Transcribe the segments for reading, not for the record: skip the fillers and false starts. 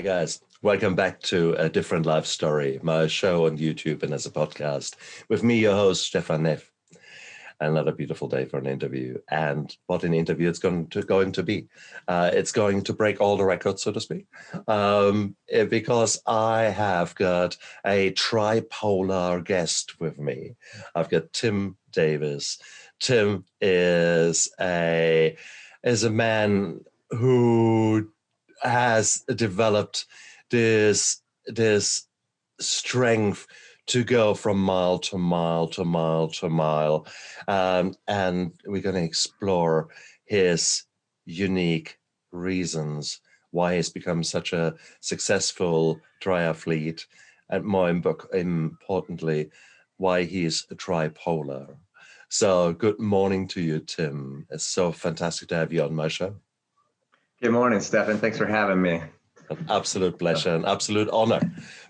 guys, welcome back to A Different Life Story, my show on YouTube and as a podcast. With me, your host, Stefan Neff. Another beautiful day for an interview. And what an interview it's going to be. It's going to break all the records, so to speak, because I have got a tripolar guest with me. I've got Tim Davis. Tim is a man who has developed this strength to go from mile to mile to mile to mile. And we're going to explore his unique reasons why he's become such a successful triathlete, and more importantly, why he's a tripolar. So good morning to you, Tim. It's so fantastic to have you on my show. Good morning, Stefan. Thanks for having me. An absolute pleasure, an absolute honor,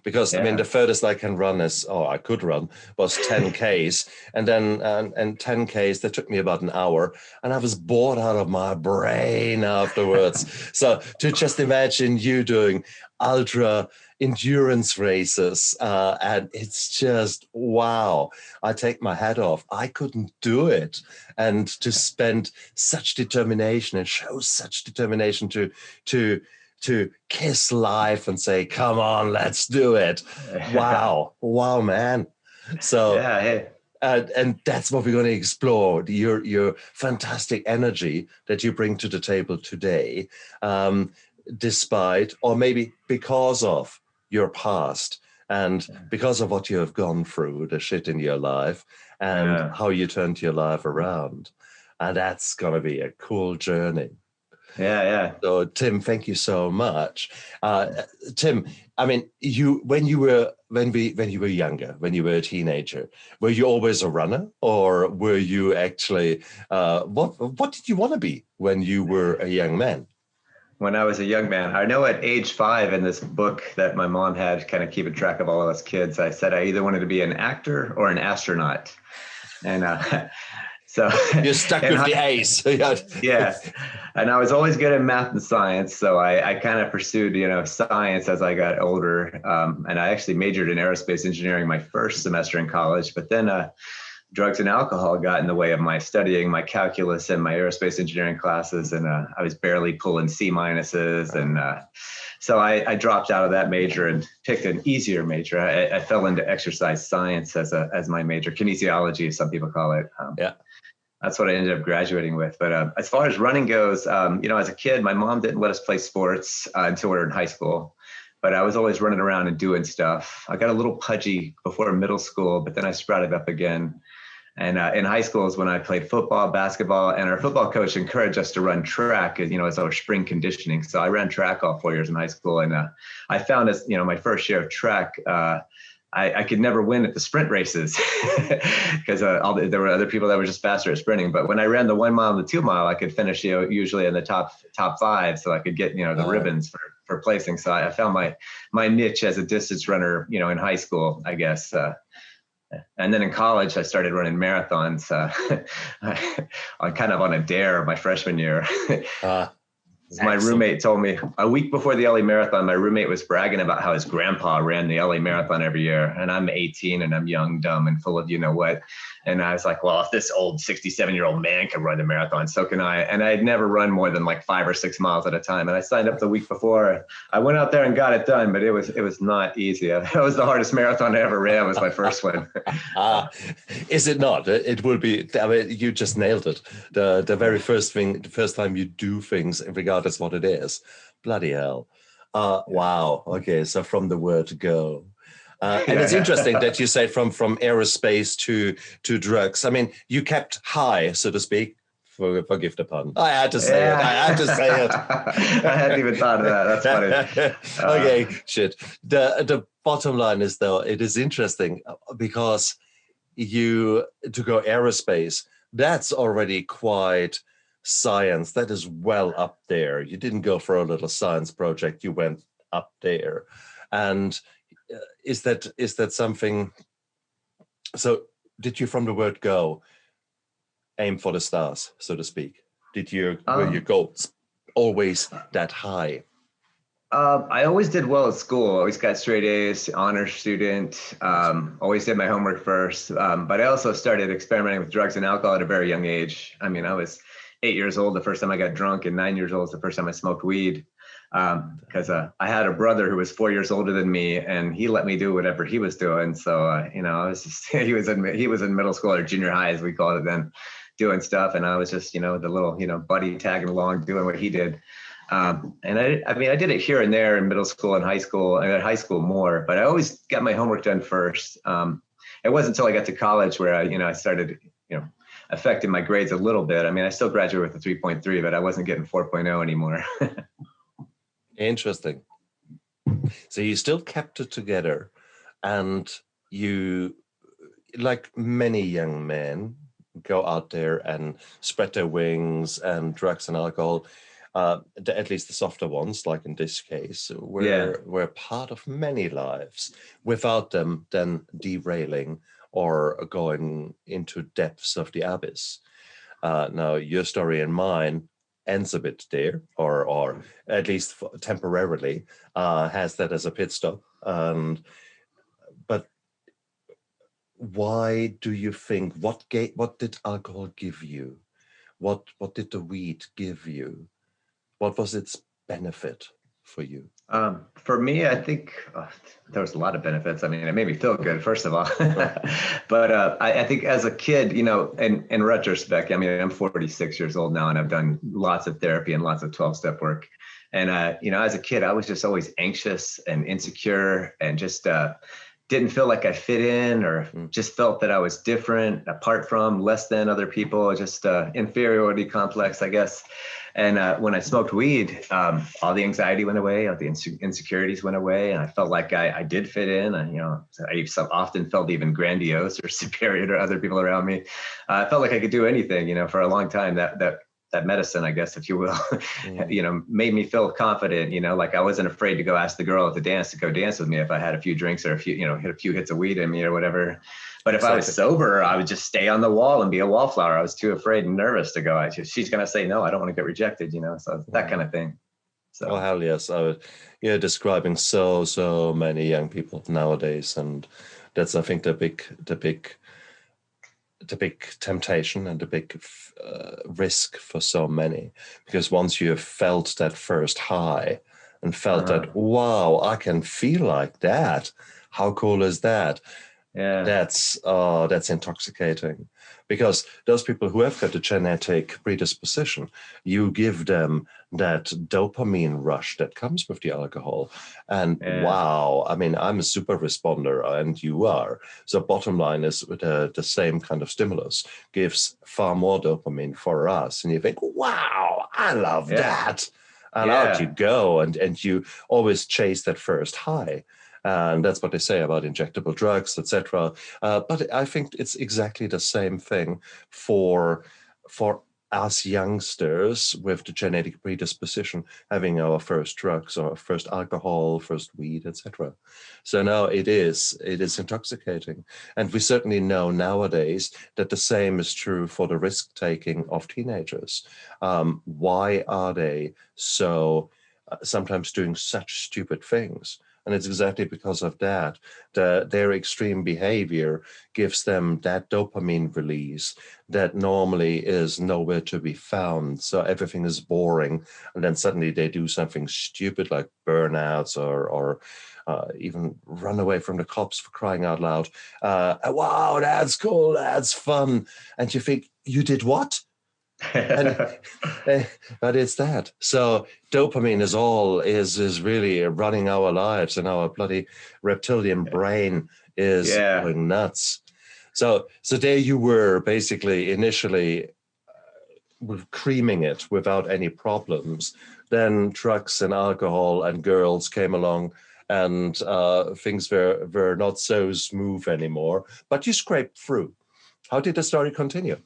because I mean, the furthest I can run I could run was 10 Ks, and then and 10 Ks that took me about an hour, and I was bored out of my brain afterwards. So to just imagine you doing ultra endurance races, and it's just wow. I take my hat off. I couldn't do it, and to spend such determination and show such determination to kiss life and say, come on, let's do it. Wow, man. So, and that's what we're going to explore, your fantastic energy that you bring to the table today, despite, or maybe because of your past and because of what you have gone through, the shit in your life, and how you turned your life around. And that's going to be a cool journey. Yeah. So, Tim, thank you so much. Tim, I mean, when you were younger, when you were a teenager, were you always a runner, or were you actually what did you want to be when you were a young man? When I was a young man, I know at age 5 in this book that my mom had, kind of keeping track of all of us kids, I said I either wanted to be an actor or an astronaut, and so you're stuck with the A's. Yeah. And I was always good at math and science. So I kind of pursued, science as I got older. And I actually majored in aerospace engineering my first semester in college, but then drugs and alcohol got in the way of my studying my calculus and my aerospace engineering classes. And I was barely pulling C minuses. And so I dropped out of that major and picked an easier major. I fell into exercise science as my major, kinesiology, some people call it. That's what I ended up graduating with. But as far as running goes, as a kid, my mom didn't let us play sports until we were in high school. But I was always running around and doing stuff. I got a little pudgy before middle school, but then I sprouted up again. And in high school is when I played football, basketball, and our football coach encouraged us to run track, as our spring conditioning. So I ran track all 4 years in high school. And I found as, my first year of track, I could never win at the sprint races because there were other people that were just faster at sprinting. But when I ran the 1 mile and the 2 mile, I could finish, usually in the top 5. So I could get, the ribbons for placing. So I found my niche as a distance runner, in high school, I guess. And then in college, I started running marathons. I kind of on a dare my freshman year. My roommate told me a week before the LA Marathon, my roommate was bragging about how his grandpa ran the LA Marathon every year. And I'm 18 and I'm young, dumb, and full of you know what. And I was like, well, if this old 67-year-old man can run the marathon, so can I. And I had never run more than like 5 or 6 miles at a time. And I signed up the week before. I went out there and got it done, but it was not easy. That was the hardest marathon I ever ran. Was my first one. Is it not? It will be. I mean, you just nailed it. The very first thing, the first time you do things, regardless what it is. Bloody hell. Wow. Okay. So from the word go. And it's interesting that you say from aerospace to drugs. I mean, you kept high, so to speak. Forgive the pun. I had to say it. I hadn't even thought of that. That's funny. Okay, shit. The bottom line is, though, it is interesting because to go aerospace, that's already quite science. That is well up there. You didn't go for a little science project. You went up there. And is that something? So did you, from the word go, aim for the stars, so to speak? Were your goals always that high? I always did well at school. Always got straight A's, honor student. Always did my homework first. But I also started experimenting with drugs and alcohol at a very young age. I mean, I was 8 years old the first time I got drunk, and 9 years old the first time I smoked weed. Because I had a brother who was 4 years older than me, and he let me do whatever he was doing. So I was just he was in middle school or junior high, as we called it then, doing stuff, and I was just the little buddy tagging along, doing what he did. And I did it here and there in middle school and high school, and at high school more, but I always got my homework done first. It wasn't until I got to college where I started, affecting my grades a little bit. I mean, I still graduated with a 3.3, but I wasn't getting 4.0 anymore. Interesting. So you still kept it together, and you, like many young men, go out there and spread their wings, and drugs and alcohol, at least the softer ones, like in this case, were part of many lives without them then derailing or going into depths of the abyss. Now, your story and mine ends a bit there, or at least temporarily, has that as a pit stop. But why do you think, what did alcohol give you? What did the weed give you? What was its benefit for you? For me, I think there was a lot of benefits. I mean, it made me feel good, first of all. But I think as a kid, in retrospect, I mean, I'm 46 years old now, and I've done lots of therapy and lots of 12-step work. And, as a kid, I was just always anxious and insecure, and just didn't feel like I fit in, or just felt that I was different, apart from, less than other people, just inferiority complex, I guess. And when I smoked weed, all the anxiety went away, all the insecurities went away, and I felt like I did fit in. And I often felt even grandiose or superior to other people around me. I felt like I could do anything. For a long time. That medicine, I guess, if you will, made me feel confident. Like I wasn't afraid to go ask the girl at the dance to go dance with me if I had a few drinks or hit a few hits of weed in me or whatever. But if I was sober, I would just stay on the wall and be a wallflower. I was too afraid and nervous to go. She's going to say no. I don't want to get rejected. So that kind of thing. So. Oh, hell yes. You're describing so many young people nowadays, and that's, I think, the big temptation and the big risk for so many, because once you have felt that first high and felt that, wow, I can feel like that. How cool is that? Yeah, that's intoxicating, because those people who have got a genetic predisposition, you give them that dopamine rush that comes with the alcohol, and wow, I mean, I'm a super responder, and you are. So bottom line is, the same kind of stimulus gives far more dopamine for us, and you think, wow, I love that, and out you go, and you always chase that first high. And that's what they say about injectable drugs, etc. But I think it's exactly the same thing for us youngsters with the genetic predisposition, having our first drugs or first alcohol, first weed, etc. So now it is intoxicating. And we certainly know nowadays that the same is true for the risk-taking of teenagers. Why are they so sometimes doing such stupid things? And it's exactly because of that. Their extreme behavior gives them that dopamine release that normally is nowhere to be found. So everything is boring. And then suddenly they do something stupid like burnouts or even run away from the cops, for crying out loud. Wow, that's cool, that's fun. And you think, you did what? But it's that. So dopamine is really running our lives, and our bloody reptilian brain is going nuts. So there you were, basically initially creaming it without any problems. Then drugs and alcohol and girls came along, and things were not so smooth anymore. But you scraped through. How did the story continue?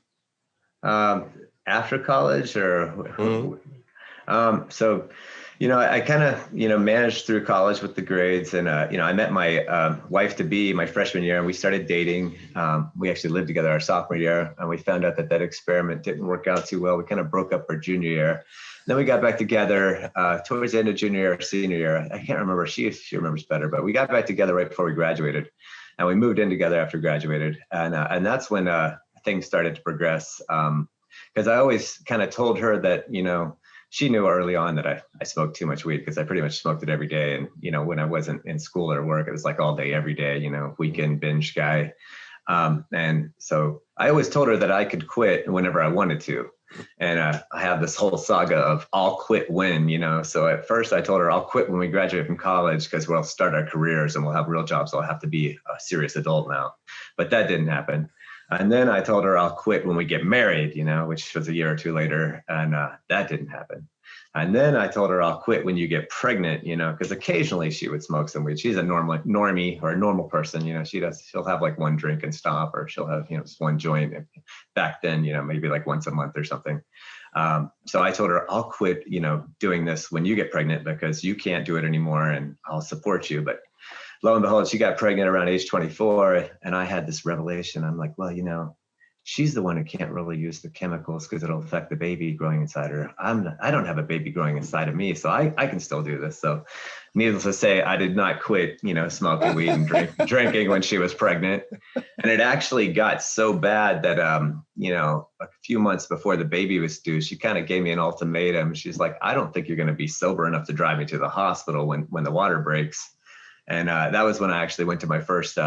After college, or so, I kind of, managed through college with the grades, and I met my wife to be my freshman year, and we started dating. We actually lived together our sophomore year, and we found out that experiment didn't work out too well. We kind of broke up our junior year. then we got back together towards the end of junior year, senior year. I can't remember. She remembers better, but we got back together right before we graduated, and we moved in together after graduated. And that's when things started to progress. Because I always kind of told her that, you know, she knew early on that I smoked too much weed, because I pretty much smoked it every day. And, you know, when I wasn't in school or work, it was like all day, every day, you know, weekend binge guy. And so I always told her that I could quit whenever I wanted to. And I have this whole saga of I'll quit when, you know. So at first I told her I'll quit when we graduate from college, because we'll start our careers and we'll have real jobs. So I'll have to be a serious adult now. But that didn't happen. And then I told her I'll quit when we get married, you know, which was a year or two later. And that didn't happen. And then I told her I'll quit when you get pregnant, you know, because occasionally she would smoke some weed. She's a normie or a normal person, you know. She'll have like one drink and stop, or she'll have, you know, just one joint. Back then, you know, maybe like once a month or something. So I told her I'll quit, you know, doing this when you get pregnant, because you can't do it anymore, and I'll support you. But lo and behold, she got pregnant around age 24, and I had this revelation. I'm like, well, you know, she's the one who can't really use the chemicals because it'll affect the baby growing inside her. I don't have a baby growing inside of me, so I can still do this. So needless to say, I did not quit, you know, smoking weed and drinking when she was pregnant. And it actually got so bad that, you know, a few months before the baby was due, she kind of gave me an ultimatum. She's like, I don't think you're going to be sober enough to drive me to the hospital when the water breaks. And that was when I actually went to my first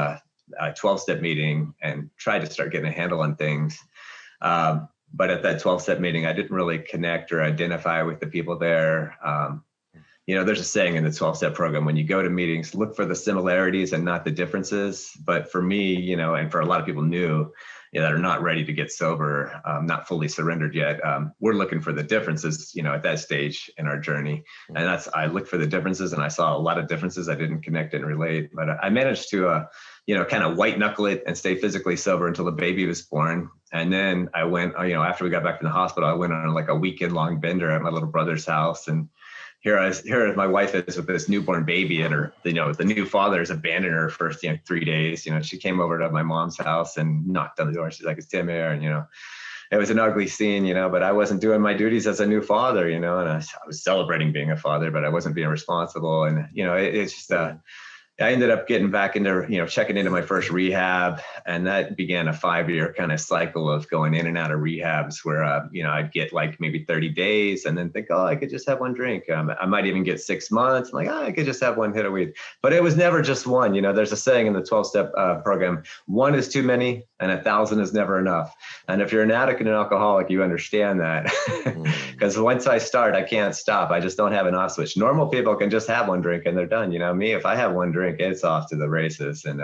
12-step meeting and tried to start getting a handle on things. But at that 12-step meeting, I didn't really connect or identify with the people there. You know, there's a saying in the 12-step program, when you go to meetings, look for the similarities and not the differences. But for me, you know, and for a lot of people new, you know, that are not ready to get sober, not fully surrendered yet, we're looking for the differences, you know, at that stage in our journey. And I looked for the differences, and I saw a lot of differences. I didn't connect and relate, but I managed to, you know, kind of white knuckle it and stay physically sober until the baby was born. And then I went, you know, after we got back from the hospital, I went on like a weekend long bender at my little brother's house. And here my wife is with this newborn baby, and her, you know, the new father has abandoned her for, you know, 3 days. You know, she came over to my mom's house and knocked on the door. She's like, "It's Tim here." And, you know, it was an ugly scene, you know, but I wasn't doing my duties as a new father, you know, and I was celebrating being a father, but I wasn't being responsible. And, you know, it's just, I ended up getting back into, you know, checking into my first rehab, and that began a 5-year kind of cycle of going in and out of rehabs where, you know, I'd get like maybe 30 days and then think, oh, I could just have one drink. I might even get 6 months. I'm like, oh, I could just have one hit of weed. But it was never just one. You know, there's a saying in the 12-step program, one is too many and 1,000 is never enough. And if you're an addict and an alcoholic, you understand that. Because once I start, I can't stop. I just don't have an off switch. Normal people can just have one drink and they're done. You know, me, if I have one drink, it's off to the races. And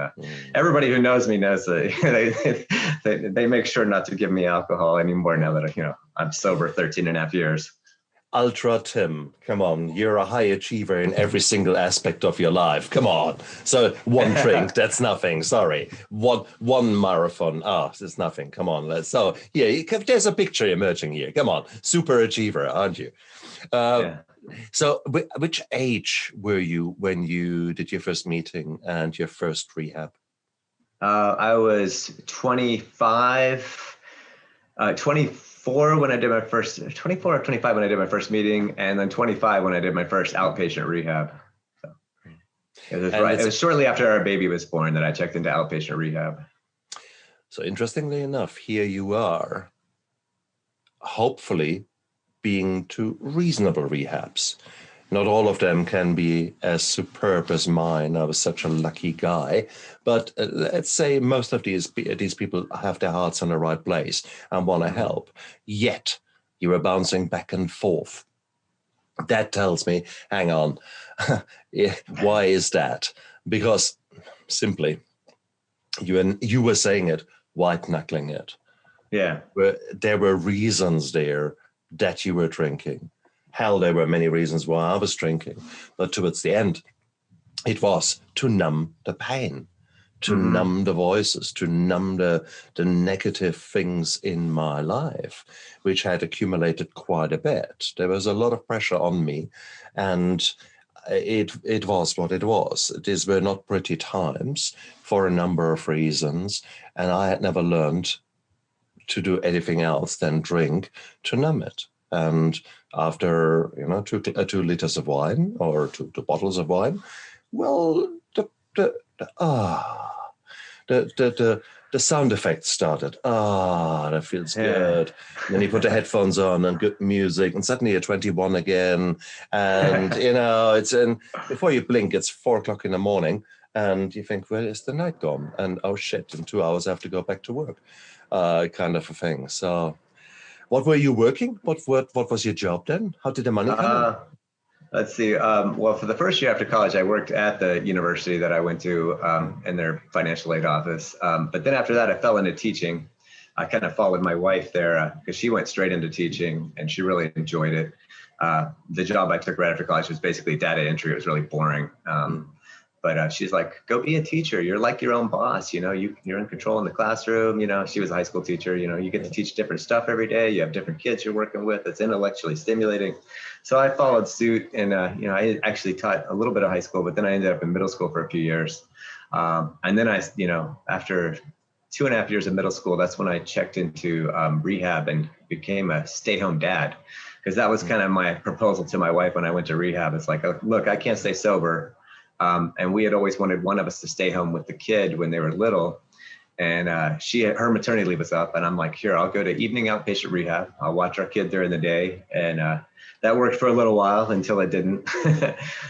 everybody who knows me knows that they make sure not to give me alcohol anymore now that, you know, I'm sober 13 and a half years. Ultra Tim, come on, you're a high achiever in every single aspect of your life. Come on. So one drink, that's nothing. Sorry. One marathon. It's nothing. Come on. There's a picture emerging here. Come on. Super achiever, aren't you? Yeah. So which age were you when you did your first meeting and your first rehab? I was 25, 24 when I did my first, 24 or 25 when I did my first meeting, and then 25 when I did my first outpatient rehab. So it was shortly after our baby was born that I checked into outpatient rehab. So interestingly enough, here you are, hopefully being to reasonable rehabs. Not all of them can be as superb as mine. I was such a lucky guy. But let's say most of these people have their hearts in the right place and want to help. Yet you are bouncing back and forth. That tells me, hang on, why is that? Because simply, you were saying it, white knuckling it. Yeah. There were reasons there that you were drinking. Hell, there were many reasons why I was drinking. But towards the end, it was to numb the pain, to numb the voices, to numb the negative things in my life, which had accumulated quite a bit. There was a lot of pressure on me, and it was what it was. These were not pretty times for a number of reasons, and I had never learned to do anything else than drink to numb it. And after, 2 liters of wine or two bottles of wine, well, the sound effects started. That feels good. And then you put the headphones on and good music, and suddenly you're 21 again. And, before you blink, it's 4:00 in the morning. And you think, well, is the night gone? And oh shit, in 2 hours I have to go back to work, kind of a thing. So what were you working? What was your job then? How did the money come in? Let's see. Well, for the first year after college, I worked at the university that I went to in their financial aid office. But then after that, I fell into teaching. I kind of followed my wife there because she went straight into teaching and she really enjoyed it. The job I took right after college was basically data entry. It was really boring. But she's like, go be a teacher. You're like your own boss. You're in control in the classroom. She was a high school teacher. You get to teach different stuff every day. You have different kids you're working with. It's intellectually stimulating. So I followed suit, and I actually taught a little bit of high school, but then I ended up in middle school for a few years. And then after 2.5 years of middle school, that's when I checked into rehab and became a stay-home dad, because that was kind of my proposal to my wife when I went to rehab. It's like, look, I can't stay sober. And we had always wanted one of us to stay home with the kid when they were little. And her maternity leave was up, and I'm like, here, I'll go to evening outpatient rehab. I'll watch our kid during the day. And that worked for a little while until it didn't.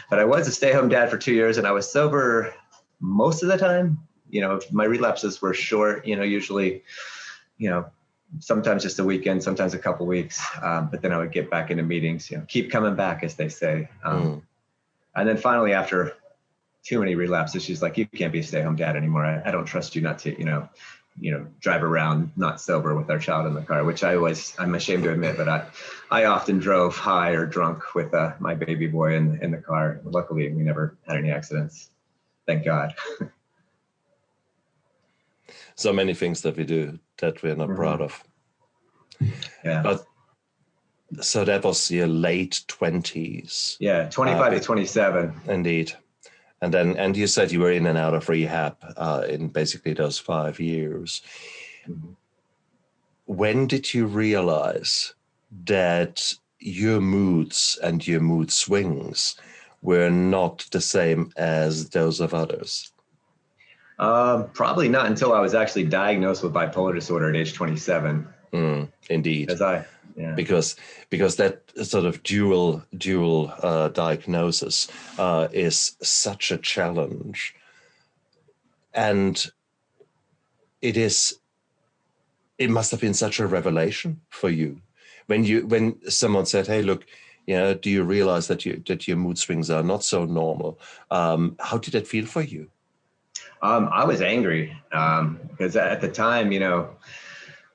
But I was a stay-home dad for 2 years, and I was sober most of the time. My relapses were short, usually, sometimes just a weekend, sometimes a couple weeks. But then I would get back into meetings, keep coming back, as they say. And then finally, after too many relapses, she's like, you can't be a stay-home dad anymore. I don't trust you not to, drive around not sober with our child in the car, which I'm ashamed to admit, but I often drove high or drunk with my baby boy in the car. Luckily, we never had any accidents. Thank God. So many things that we do that we're not proud of. Yeah. But so that was your late 20s. Yeah, 25 to 27. Indeed. And you said you were in and out of rehab in basically those 5 years. When did you realize that your moods and your mood swings were not the same as those of others? Probably not until I was actually diagnosed with bipolar disorder at age 27. Indeed. Yeah. Because that sort of dual diagnosis is such a challenge, and it must have been such a revelation for you when someone said, "Hey, look, do you realize that your mood swings are not so normal?" How did that feel for you? I was angry because at the time,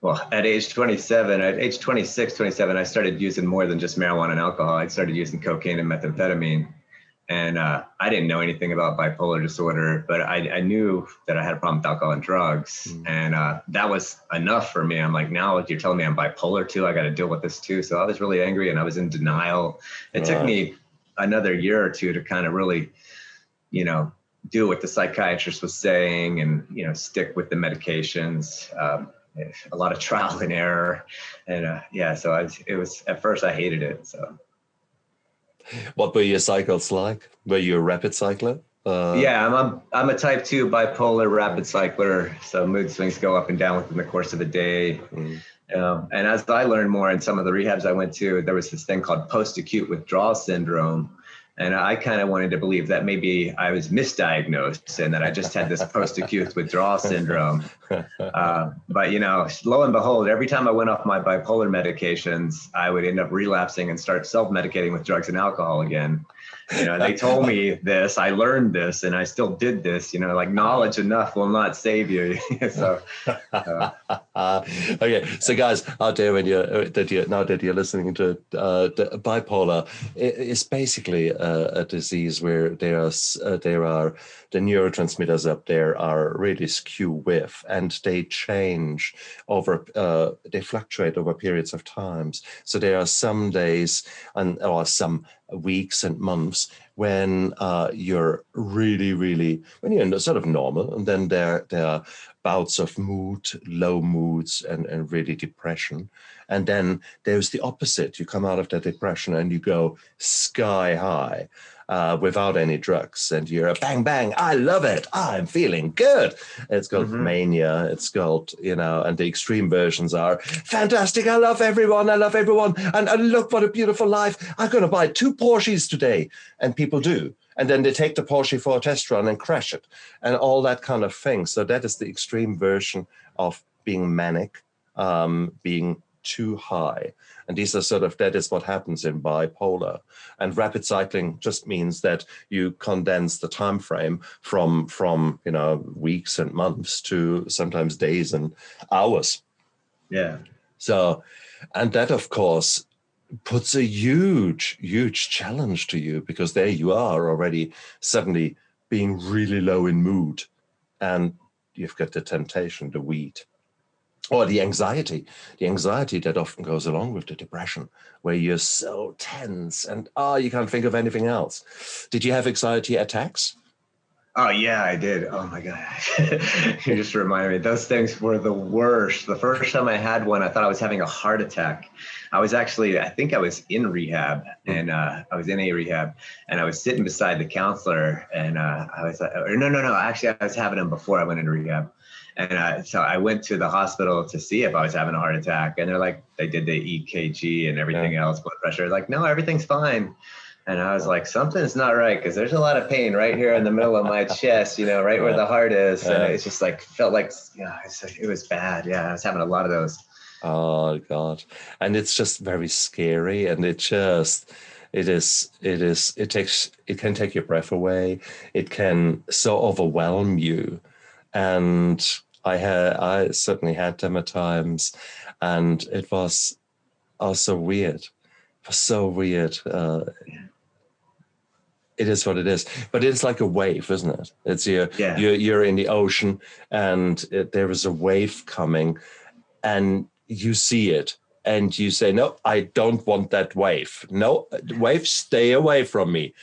well, at age 27, at age 26, 27, I started using more than just marijuana and alcohol. I started using cocaine and methamphetamine. And I didn't know anything about bipolar disorder, but I knew that I had a problem with alcohol and drugs. And that was enough for me. I'm like, now you're telling me I'm bipolar too. I got to deal with this too. So I was really angry and I was in denial. It took me another year or two to kind of really, do what the psychiatrist was saying and, stick with the medications. A lot of trial and error, and so it was at first I hated it. So, what were your cycles like? Were you a rapid cycler? Yeah, I'm a type 2 bipolar rapid cycler. So mood swings go up and down within the course of a day. And as I learned more in some of the rehabs I went to, there was this thing called post-acute withdrawal syndrome. And I kind of wanted to believe that maybe I was misdiagnosed and that I just had this post-acute withdrawal syndrome. But, lo and behold, every time I went off my bipolar medications, I would end up relapsing and start self-medicating with drugs and alcohol again. They told me this, I learned this, and I still did this, like knowledge enough will not save you. So, okay. So guys out there, now that you're listening to the bipolar, it's basically a disease where there are the neurotransmitters up there are really skewed with, and they change they fluctuate over periods of times. So there are some days or some weeks and months when you're really, when you're sort of normal, and then there are bouts of low moods, and really depression. And then there's the opposite. You come out of that depression and you go sky high without any drugs, and you're bang, bang, I love it, I'm feeling good. It's called mania, it's called, and the extreme versions are fantastic, I love everyone, and look what a beautiful life, I'm going to buy 2 Porsches today. And people do. And then they take the Porsche for a test run and crash it, and all that kind of thing. So that is the extreme version of being manic, being too high. And these are that is what happens in bipolar. And rapid cycling just means that you condense the time frame from weeks and months to sometimes days and hours. Yeah. So, and that, of course, puts a huge challenge to you, because there you are already suddenly being really low in mood, and you've got the temptation, the weed, or the anxiety that often goes along with the depression, where you're so tense and you can't think of anything else. Did you have anxiety attacks? Oh yeah, I did. Oh my God. You just reminded me. Those things were the worst. The first time I had one, I thought I was having a heart attack. I think I was in rehab, and I was in a rehab, and I was sitting beside the counselor, and I was like, no. Actually, I was having them before I went into rehab. And so I went to the hospital to see if I was having a heart attack, and they're like, they did the EKG and everything else, blood pressure. Like, no, everything's fine. And I was like, something's not right, because there's a lot of pain right here in the middle of my chest, right where the heart is. And it's just like, felt like, it was bad. Yeah, I was having a lot of those. Oh God. And it's just very scary. And it can take your breath away. It can so overwhelm you. And I certainly had them at times, and it was also weird. It was so weird. It is what it is, but it's like a wave, isn't it? It's you're in the ocean, and there is a wave coming, and you see it, and you say, no, I don't want that wave. No, wave, stay away from me.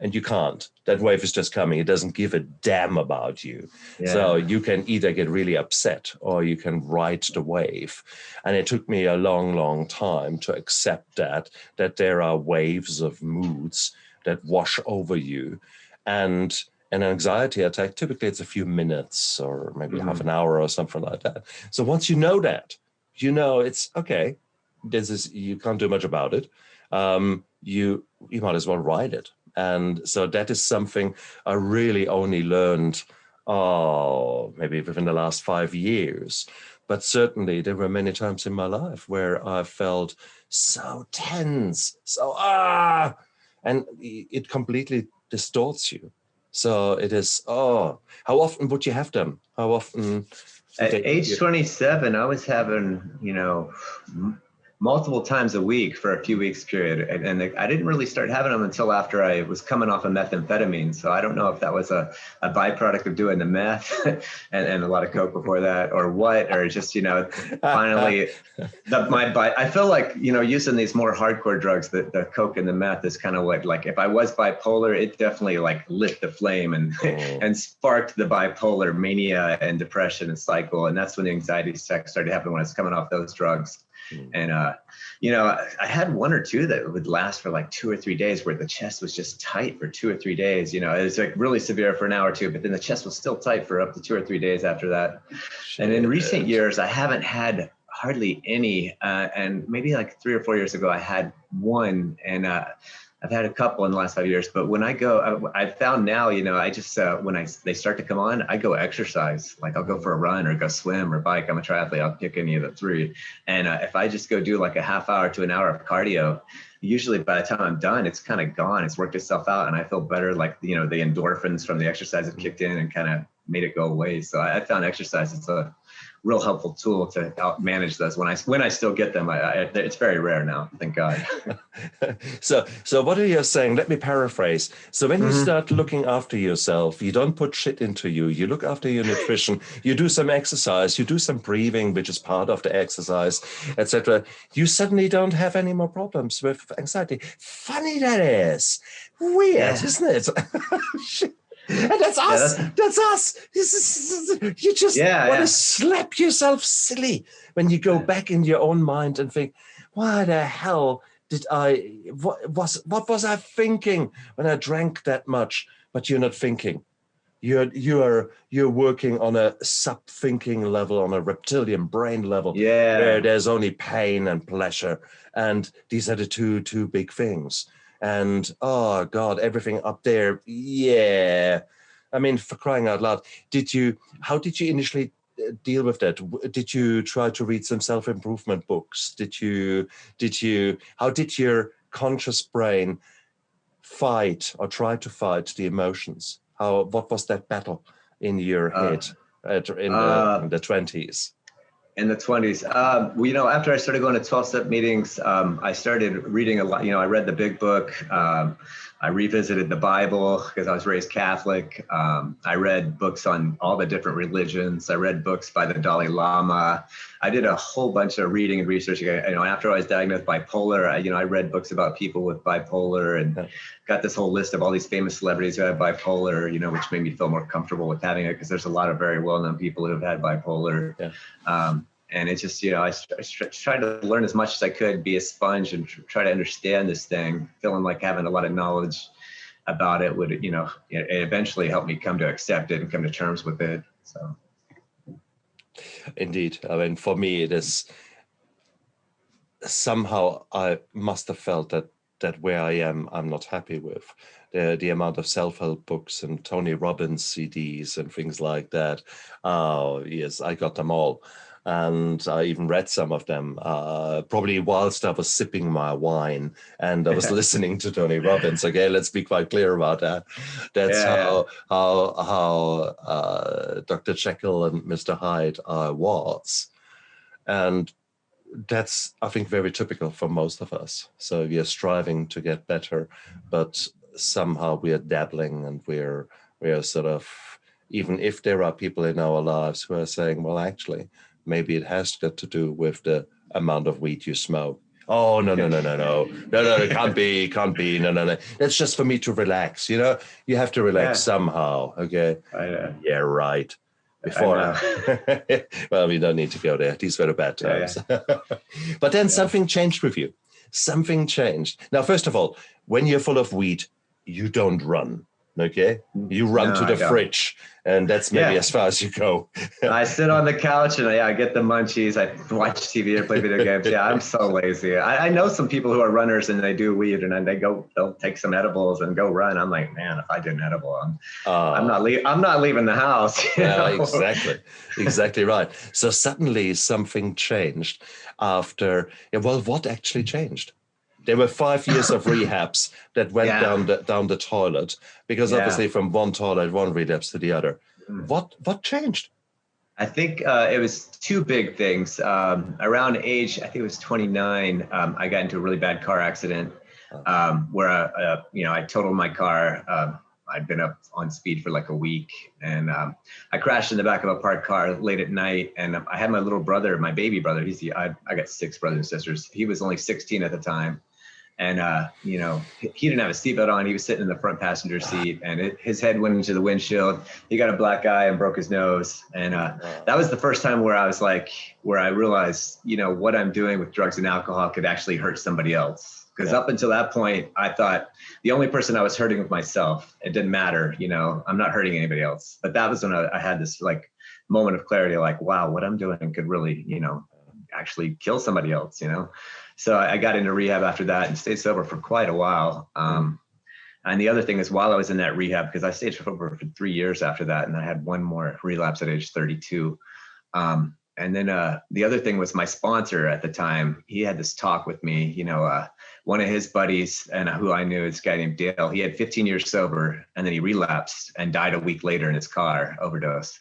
And you can't. That wave is just coming. It doesn't give a damn about you. Yeah. So you can either get really upset, or you can ride the wave. And it took me a long time to accept that there are waves of moods that wash over you. And an anxiety attack, typically it's a few minutes or maybe half an hour or something like that. So once you know that, it's okay. You can't do much about it. You might as well ride it. And so that is something I really only learned, maybe within the last 5 years. But certainly there were many times in my life where I felt so tense, and it completely distorts you. So it is, how often would you have them? How often? At age 27, I was having, multiple times a week for a few weeks period. And I didn't really start having them until after I was coming off of methamphetamine. So I don't know if that was a byproduct of doing the meth and a lot of coke before that, or what, or just, finally, I feel like, using these more hardcore drugs, the coke and the meth is kind of what, like, if I was bipolar, it definitely like lit the flame and and sparked the bipolar mania and depression and cycle. And that's when the anxiety attacks started happening, when I was coming off those drugs. And, I had one or two that would last for like 2 or 3 days, where the chest was just tight for 2 or 3 days. It was like really severe for an hour or two, but then the chest was still tight for up to 2 or 3 days after that. And in recent years, I haven't had hardly any. And maybe like 3 or 4 years ago, I had one, and I've had a couple in the last 5 years, but when I go, I've found now, I just, they start to come on, I go exercise. Like I'll go for a run or go swim or bike. I'm a triathlete. I'll pick any of the three. And if I just go do like a half hour to an hour of cardio, usually by the time I'm done, it's kind of gone. It's worked itself out, and I feel better. Like, the endorphins from the exercise have kicked in and kind of made it go away. So I found exercise is a real helpful tool to help manage those. When I still get them, it's very rare now, thank God. So what are you saying? Let me paraphrase. So when you start looking after yourself, you don't put shit into you. You look after your nutrition. You do some exercise. You do some breathing, which is part of the exercise, etc. You suddenly don't have any more problems with anxiety. Funny that is. Weird, isn't it? And that's us. That's us. You just want to slap yourself silly when you go back in your own mind and think, why the hell did what was I thinking when I drank that much? But you're not thinking. You're working on a sub-thinking level, on a reptilian brain level, where there's only pain and pleasure. And these are the two big things. And oh God, everything up there. Yeah. I mean, for crying out loud, how did you initially deal with that? Did you try to read some self-improvement books? How did your conscious brain fight or try to fight the emotions? What was that battle in your head in the 20s? In the 20s, after I started going to 12-step meetings, I started reading a lot. I read the big book. I revisited the Bible because I was raised Catholic. I read books on all the different religions. I read books by the Dalai Lama. I did a whole bunch of reading and research. After I was diagnosed bipolar, I read books about people with bipolar and got this whole list of all these famous celebrities who had bipolar, which made me feel more comfortable with having it because there's a lot of very well-known people who have had bipolar. Yeah. And it's just, I tried to learn as much as I could, be a sponge and try to understand this thing, feeling like having a lot of knowledge about it would, it eventually help me come to accept it and come to terms with it. So. Indeed. I mean, for me, it is somehow I must have felt that where I am, I'm not happy with. The amount of self-help books and Tony Robbins CDs and things like that. Oh, yes, I got them all. And I even read some of them, probably whilst I was sipping my wine and I was listening to Tony Robbins. Okay, let's be quite clear about that. That's how Dr. Jekyll and Mr. Hyde was. And that's, I think, very typical for most of us. So we are striving to get better, but somehow we are dabbling and we're sort of, even if there are people in our lives who are saying, well, actually, maybe it has got to do with the amount of weed you smoke. Oh, no, it can't be, no. That's just for me to relax, you have to relax somehow, okay? Yeah, right. Well, we don't need to go there. These were the bad times. But then something changed with you. Something changed. Now, first of all, when you're full of weed, you don't run. Okay, you run to the fridge, and that's maybe as far as you go. I sit on the couch and I get the munchies. I watch TV or play video games. Yeah, I'm so lazy. I know some people who are runners and they do weed and then they'll take some edibles and go run. I'm like, man, if I did an edible, I'm not leaving the house. Exactly right. So suddenly something changed after. Well, what actually changed? There were 5 years of rehabs that went down the toilet because obviously from one toilet, one relapse to the other. What changed? I think it was two big things. Around age, I think it was 29, I got into a really bad car accident where I totaled my car. I'd been up on speed for like a week, and I crashed in the back of a parked car late at night. And I had my little brother, my baby brother. I got 6 brothers and sisters. He was only 16 at the time. And, he didn't have a seatbelt on. He was sitting in the front passenger seat and his head went into the windshield. He got a black eye and broke his nose. And that was the first time where I realized, what I'm doing with drugs and alcohol could actually hurt somebody else. Because up until that point, I thought the only person I was hurting was myself. It didn't matter, I'm not hurting anybody else. But that was when I had this moment of clarity, wow, what I'm doing could really, actually kill somebody else, So I got into rehab after that and stayed sober for quite a while. And the other thing is, while I was in that rehab, because I stayed sober for 3 years after that, and I had one more relapse at age 32. And then the other thing was my sponsor at the time. He had this talk with me, one of his buddies and who I knew, this guy named Dale, he had 15 years sober, and then he relapsed and died a week later in his car, overdose.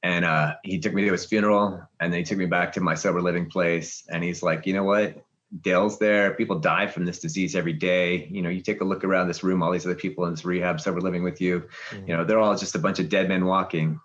And he took me to his funeral, and then he took me back to my sober living place. And he's like, you know what? Dale's there. People die from this disease every day. You take a look around this room, all these other people in this rehab sober living with you, they're all just a bunch of dead men walking.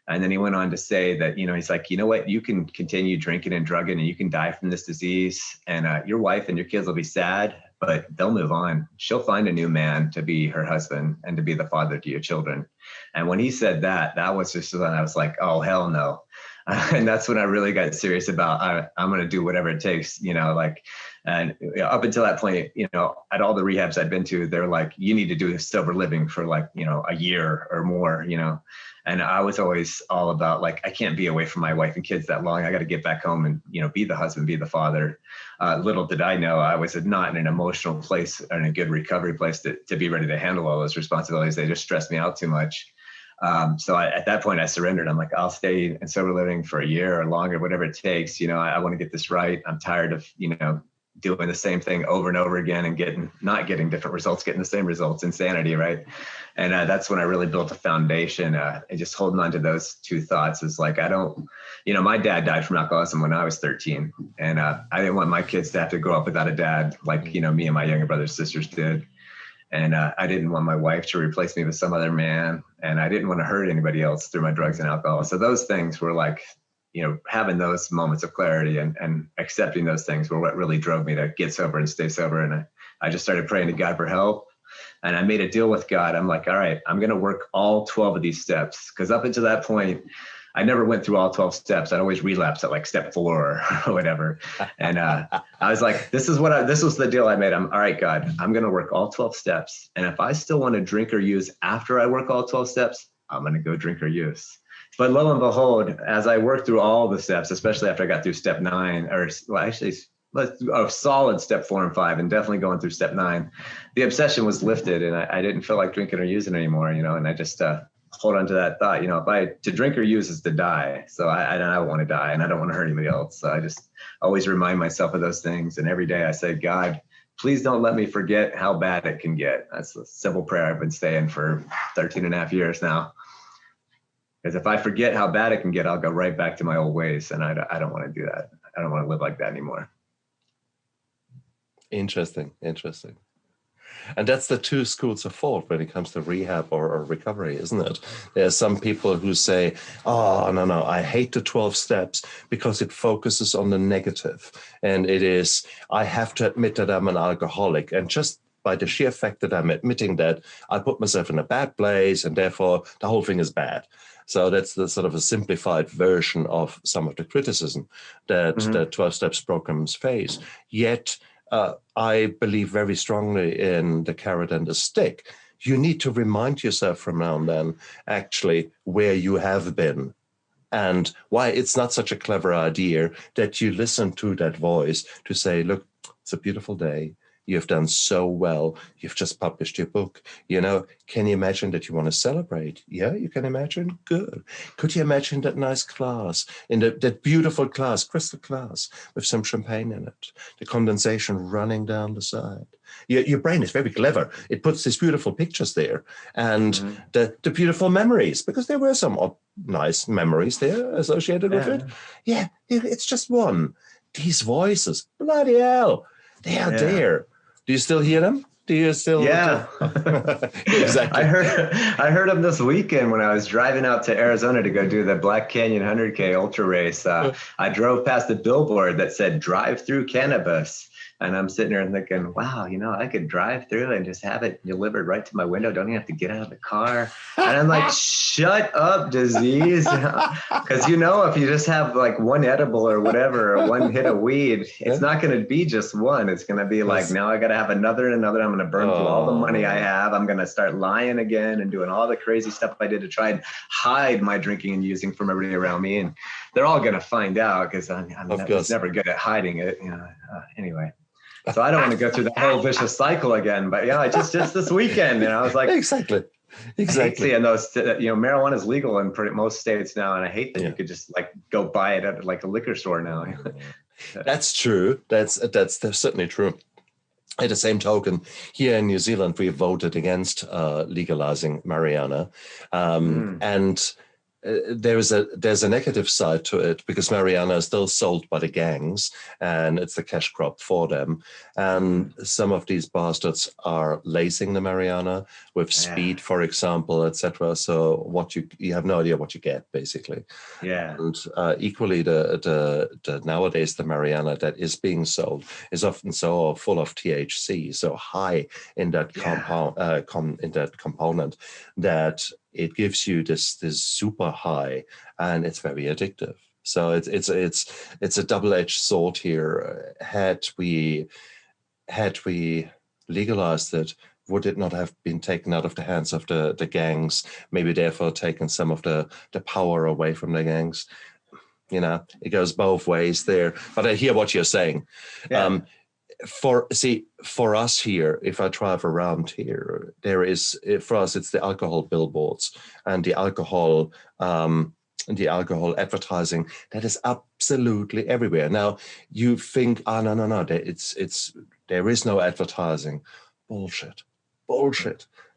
And then he went on to say that, he's like, you know what, you can continue drinking and drugging and you can die from this disease, and your wife and your kids will be sad, but they'll move on. She'll find a new man to be her husband and to be the father to your children. And when he said that, that was just when I was like, oh, hell no. And that's when I really got serious about, I'm going to do whatever it takes, and up until that point, at all the rehabs I'd been to, they're like, you need to do sober living for a year or more, And I was always all about I can't be away from my wife and kids that long. I got to get back home and, be the husband, be the father. Little did I know I was not in an emotional place or in a good recovery place to be ready to handle all those responsibilities. They just stressed me out too much. So at that point I surrendered. I'm like, I'll stay in sober living for a year or longer, whatever it takes. I want to get this right. I'm tired of, doing the same thing over and over again and not getting different results, getting the same results, insanity. Right. And that's when I really built a foundation, and just holding on to those two thoughts is my dad died from alcoholism when I was 13, and I didn't want my kids to have to grow up without a dad like, me and my younger brothers, sisters did. And I didn't want my wife to replace me with some other man, and I didn't want to hurt anybody else through my drugs and alcohol. So those things were having those moments of clarity and accepting those things were what really drove me to get sober and stay sober. And I just started praying to God for help. And I made a deal with God. I'm like, all right, I'm going to work all 12 of these steps. Because up until that point, I never went through all 12 steps. I'd always relapse at step 4 or whatever. And I was like, this was the deal I made. All right, God, I'm going to work all 12 steps. And if I still want to drink or use after I work all 12 steps, I'm going to go drink or use. But lo and behold, as I worked through all the steps, especially after I got through step 9, a solid step 4 and 5, and definitely going through step 9, the obsession was lifted, and I didn't feel like drinking or using anymore, and I just hold on to that thought, to drink or use is to die. So I don't want to die, and I don't want to hurt anybody else. So I just always remind myself of those things. And every day I say, God, please don't let me forget how bad it can get. That's a simple prayer I've been saying for 13 and a half years now. Because if I forget how bad it can get, I'll go right back to my old ways. And I don't want to do that. I don't want to live like that anymore. Interesting. And that's the two schools of thought when it comes to rehab or recovery, isn't it? There are some people who say, oh, no, I hate the 12 steps because it focuses on the negative. And it is, I have to admit that I'm an alcoholic. And just by the sheer fact that I'm admitting that, I put myself in a bad place, and therefore the whole thing is bad. So that's the sort of a simplified version of some of the criticism that the 12 steps programs face. Yet I believe very strongly in the carrot and the stick. You need to remind yourself from now and then actually where you have been and why it's not such a clever idea that you listen to that voice to say, look, it's a beautiful day. You've done so well. You've just published your book. Can you imagine that you want to celebrate? Yeah, you can imagine. Good. Could you imagine that nice glass, that beautiful glass, crystal glass with some champagne in it, the condensation running down the side? Your brain is very clever. It puts these beautiful pictures there and the beautiful memories, because there were some nice memories there associated with it. Yeah, it's just one. These voices, bloody hell, they are there. Do you still hear them? Do you still? Yeah, exactly. I heard them this weekend when I was driving out to Arizona to go do the Black Canyon 100K ultra race. I drove past a billboard that said "Drive through cannabis," and I'm sitting there and thinking, "Wow, I could drive through and just have it delivered right to my window. Don't even have to get out of the car." And I'm like, "Shut up, disease!" Because if you just have one edible or whatever, or one hit of weed, it's not going to be just one. It's going to be now I got to have another and another. I'm going to burn through all the money I have. I'm going to start lying again and doing all the crazy stuff I did to try and hide my drinking and using from everybody around me. And they're all going to find out because I'm never good at hiding it. Anyway. So I don't want to go through the whole vicious cycle again, but just this weekend, I was like, exactly. Exactly. And those, marijuana is legal in most states now, and I hate that you could just like go buy it at like a liquor store now. That's true. That's certainly true. At the same token, here in New Zealand, we voted against legalizing marijuana, and there's a negative side to it, because marijuana is still sold by the gangs, and it's the cash crop for them. And some of these bastards are lacing the marijuana with speed, for example, etc. So what you have no idea what you get, basically. Yeah. And equally, the nowadays the marijuana that is being sold is often so full of THC, so high in that component that it gives you this super high, and it's very addictive. So it's a double-edged sword here. Had we legalized it, would it not have been taken out of the hands of the gangs? Maybe therefore taken some of the power away from the gangs. It goes both ways there. But I hear what you're saying. Yeah. For us here, if I drive around here, for us, it's the alcohol billboards and the alcohol advertising that is absolutely everywhere. Now you think, no, there is no advertising. Bullshit.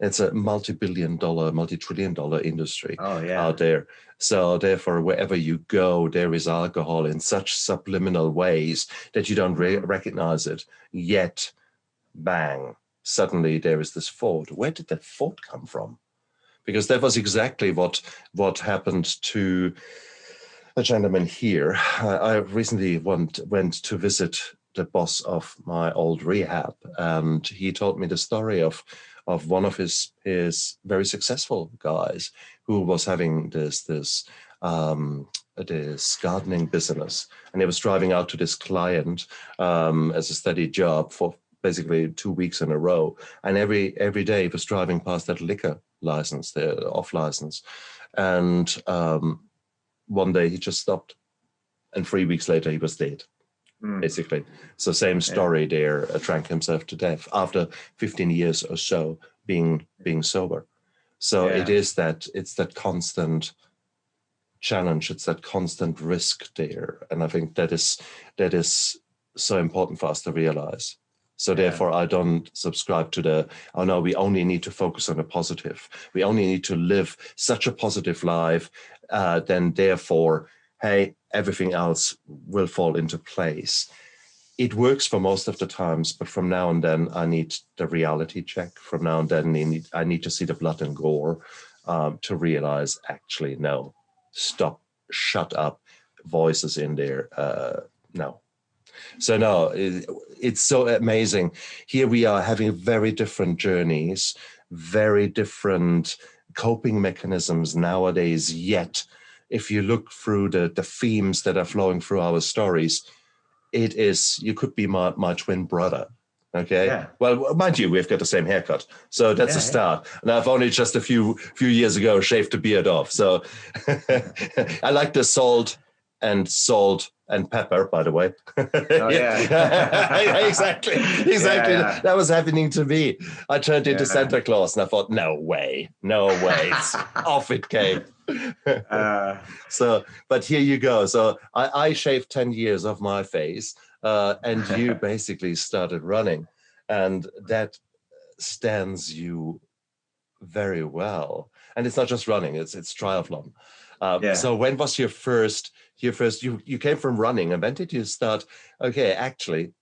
It's a multi-trillion-dollar industry out there. So therefore, wherever you go, there is alcohol in such subliminal ways that you don't recognize it. Yet, bang, suddenly there is this thought. Where did that thought come from? Because that was exactly what happened to a gentleman here. I recently went to visit the boss of my old rehab, and he told me the story of one of his very successful guys who was having this gardening business, and he was driving out to this client as a steady job for basically 2 weeks in a row, and every day he was driving past that liquor license, the off license, and one day he just stopped, and 3 weeks later he was dead. Basically. So same story there, drank himself to death after 15 years or so being sober. So it's that constant challenge, it's that constant risk there. And I think that is so important for us to realize. So therefore, I don't subscribe to we only need to focus on the positive. We only need to live such a positive life, then therefore, hey, everything else will fall into place. It works for most of the times, but from now and then, I need the reality check. From now and then, I need to see the blood and gore to realize, actually, no, stop, shut up, voices in there, no. So no, it's so amazing. Here we are having very different journeys, very different coping mechanisms nowadays, yet if you look through the themes that are flowing through our stories, you could be my twin brother. Okay. Yeah. Well, mind you, we've got the same haircut, so that's a start. And I've only just a few years ago shaved the beard off. So I like the salt and pepper, by the way. Oh, yeah. Exactly. Yeah. That was happening to me. I turned into Santa Claus, and I thought, no way. Off it came. But here you go. So I shaved 10 years of my face, and you basically started running, and that stands you very well. And it's not just running; it's triathlon. So when was your first? You came from running, and when did you start? Okay, actually,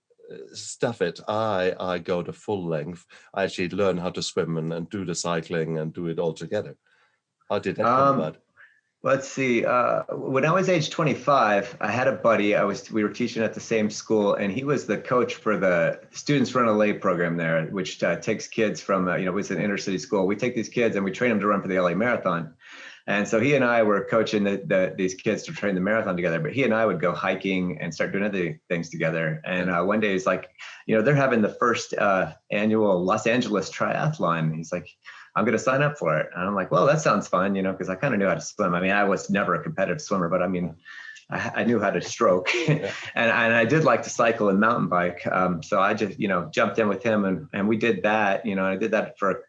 stuff it. I go the full length. I actually learn how to swim and do the cycling and do it all together. How did that come about? Let's see. When I was age 25, I had a buddy. We were teaching at the same school, and he was the coach for the Students Run LA program there, which takes kids from it's an inner city school. We take these kids and we train them to run for the LA Marathon. And so he and I were coaching these kids to train the marathon together, but he and I would go hiking and start doing other things together. And one day he's like, they're having the first annual Los Angeles triathlon. He's like, I'm going to sign up for it. And I'm like, well, that sounds fun, because I kind of knew how to swim. I mean, I was never a competitive swimmer, but I mean, I knew how to stroke. and I did like to cycle and mountain bike. So I just, jumped in with him and we did that, and I did that for,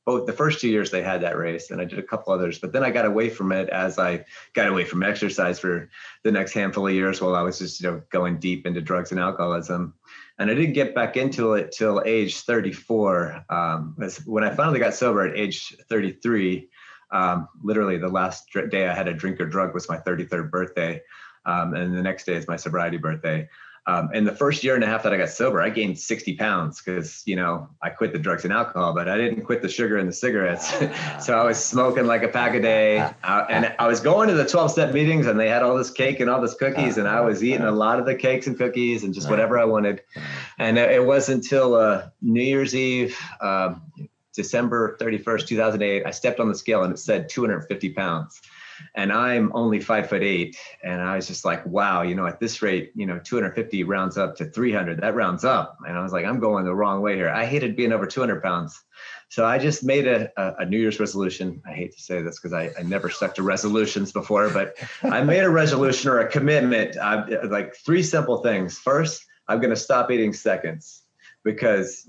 both the first 2 years they had that race, and I did a couple others, but then I got away from it as I got away from exercise for the next handful of years while I was just, going deep into drugs and alcoholism. And I didn't get back into it till age 34. When I finally got sober at age 33, literally the last day I had a drink or drug was my 33rd birthday. And the next day is my sobriety birthday. And the first year and a half that I got sober, I gained 60 pounds because, I quit the drugs and alcohol, but I didn't quit the sugar and the cigarettes. So I was smoking like a pack a day. And I was going to the 12-step meetings, and they had all this cake and all this cookies, and I was eating a lot of the cakes and cookies and just whatever I wanted. And it wasn't until New Year's Eve, December 31st, 2008, I stepped on the scale and it said 250 pounds. And I'm only 5'8", and I was just like, wow, at this rate, 250 rounds up to 300, that rounds up. And I was like, I'm going the wrong way here. I hated being over 200 pounds. So I just made a New Year's resolution. I hate to say this because I never stuck to resolutions before, but I made a resolution or a commitment, like 3 simple things. First, I'm going to stop eating seconds because,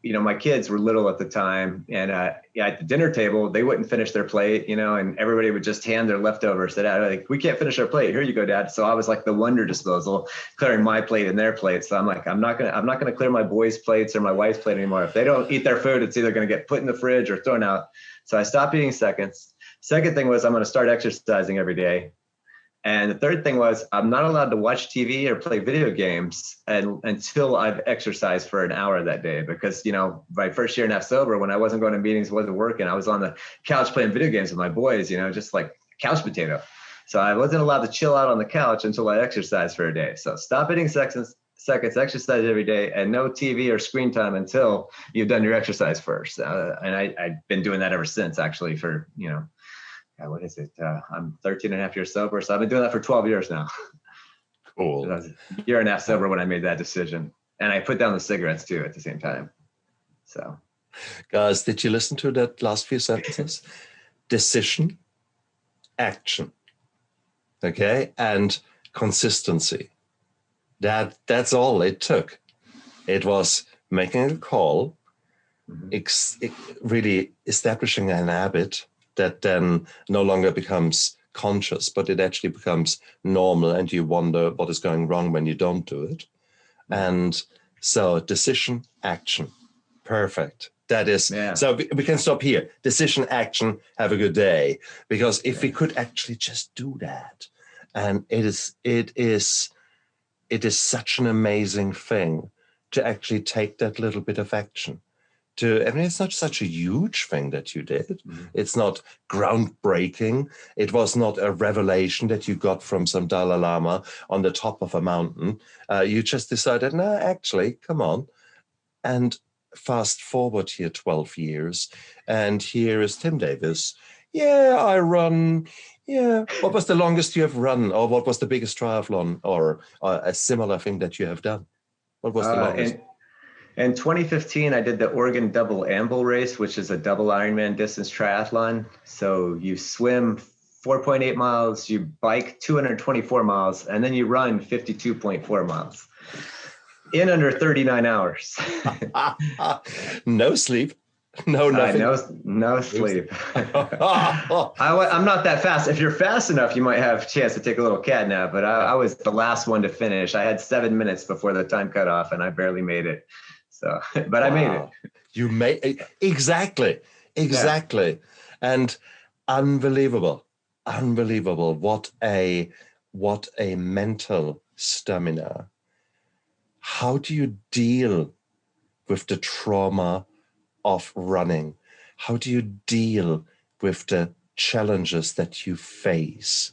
my kids were little at the time, and at the dinner table, they wouldn't finish their plate, and everybody would just hand their leftovers. Said, like, we can't finish our plate. Here you go, Dad. So I was like the wonder disposal, clearing my plate and their plate. So I'm like, I'm not gonna clear my boys' plates or my wife's plate anymore. If they don't eat their food, it's either gonna get put in the fridge or thrown out. So I stopped eating seconds. Second thing was I'm gonna start exercising every day. And the third thing was I'm not allowed to watch TV or play video games until I've exercised for an hour that day. Because, my first year and a half sober, when I wasn't going to meetings, wasn't working, I was on the couch playing video games with my boys, just like couch potato. So I wasn't allowed to chill out on the couch until I exercised for a day. So stop eating seconds, exercise every day, and no TV or screen time until you've done your exercise first. And I've been doing that ever since, actually, for, what is it? I'm 13 and a half years sober. So I've been doing that for 12 years now. Cool. I was a year and a half sober when I made that decision. And I put down the cigarettes too at the same time. So, guys, did you listen to that last few sentences? Decision, action, okay? And consistency. That's all it took. It was making a call, really establishing an habit that then no longer becomes conscious, but it actually becomes normal, and you wonder what is going wrong when you don't do it. And so decision, action. Perfect. That is, So we can stop here. Decision, action, have a good day. Because if we could actually just do that, and it is such an amazing thing to actually take that little bit of action. It's not such a huge thing that you did. Mm-hmm. It's not groundbreaking. It was not a revelation that you got from some Dalai Lama on the top of a mountain. You just decided, no, actually, come on. And fast forward here 12 years, and here is Tim Davis. Yeah, I run. Yeah. What was the longest you have run, or what was the biggest triathlon, or a similar thing that you have done? What was the longest? In 2015, I did the Oregon Double Amble race, which is a double-ironman distance triathlon. So you swim 4.8 miles, you bike 224 miles, and then you run 52.4 miles in under 39 hours. No sleep. No, nothing. No sleep. I'm not that fast. If you're fast enough, you might have a chance to take a little cat nap, but I was the last one to finish. I had 7 minutes before the time cut off, and I barely made it. So, but I made it. You made it. Exactly. Yeah. And unbelievable. What a mental stamina. How do you deal with the trauma of running? How do you deal with the challenges that you face?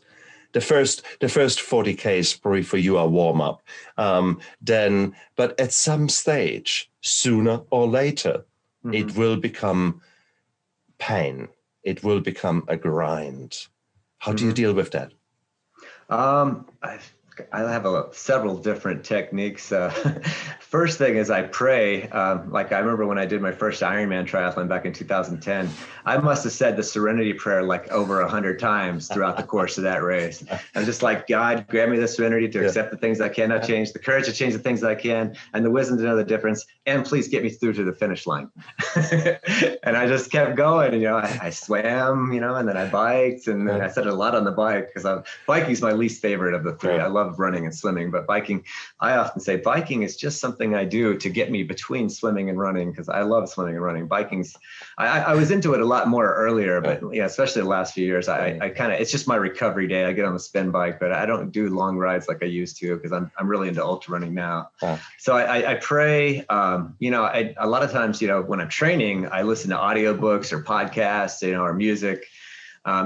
The first 40Ks probably for you are warm up. But at some stage, sooner or later, it will become pain. It will become a grind. How do you deal with that? I have several different techniques. First thing is I pray. Like I remember when I did my first Ironman triathlon back in 2010, I must have said the Serenity prayer like over 100 times throughout the course of that race. I'm just like, God, grant me the serenity to accept the things I cannot change, the courage to change the things that I can, and the wisdom to know the difference. And please get me through to the finish line. And I just kept going. And, I swam, and then I biked, and then I said a lot on the bike because biking is my least favorite of the three. I love running and swimming, but biking, I often say biking is just something I do to get me between swimming and running, because I love swimming and running. Biking's, I was into it a lot more earlier, but especially the last few years, I kind of, it's just my recovery day. I get on the spin bike, but I don't do long rides like I used to, because I'm really into ultra running now. So I pray, a lot of times, when I'm training, I listen to audiobooks or podcasts, or music.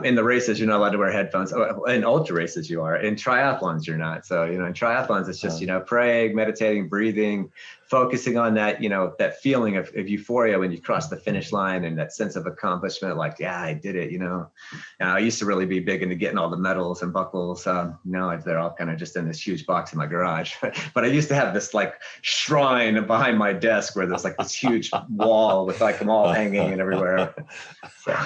In the races, you're not allowed to wear headphones. In ultra races, you are. In triathlons, you're not. So, in triathlons, it's just, praying, meditating, breathing, focusing on that, that feeling of euphoria when you cross the finish line, and that sense of accomplishment, like, yeah, I did it, And I used to really be big into getting all the medals and buckles. Now they're all kind of just in this huge box in my garage. But I used to have this like shrine behind my desk where there's like this huge wall with like them all hanging and everywhere. So.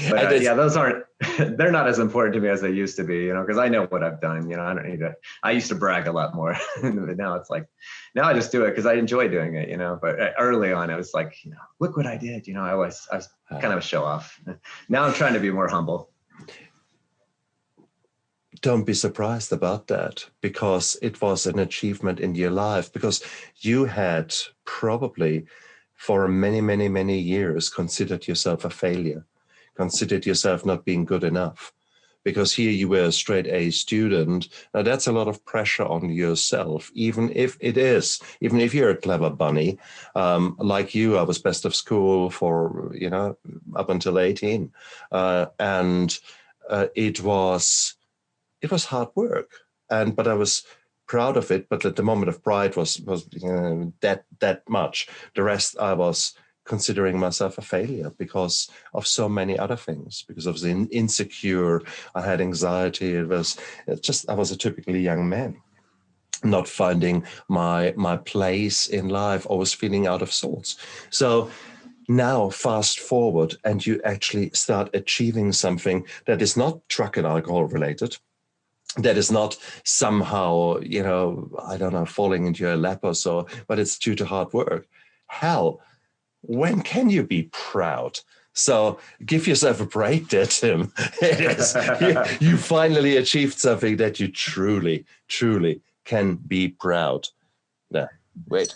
But those they're not as important to me as they used to be, because I know what I've done, I don't need to, I used to brag a lot more. But now it's like, now I just do it because I enjoy doing it, but early on it was like, look what I did. I was kind of a show off. Now I'm trying to be more humble. Don't be surprised about that, because it was an achievement in your life, because you had probably for many, many, many years considered yourself a failure. Considered yourself not being good enough, because here you were a straight A student. Now that's a lot of pressure on yourself, even if you're a clever bunny, like you. I was best of school for, up until 18. And it was hard work, but I was proud of it. But the moment of pride was that much. The rest, I was considering myself a failure because of so many other things, because I was insecure, I had anxiety. I was a typically young man, not finding my place in life, always feeling out of sorts. So now fast forward, and you actually start achieving something that is not drug and alcohol related, that is not somehow, I don't know, falling into your lap or so, but it's due to hard work. Hell, when can you be proud? So give yourself a break there, Tim. You finally achieved something that you truly, truly can be proud. Yeah, wait.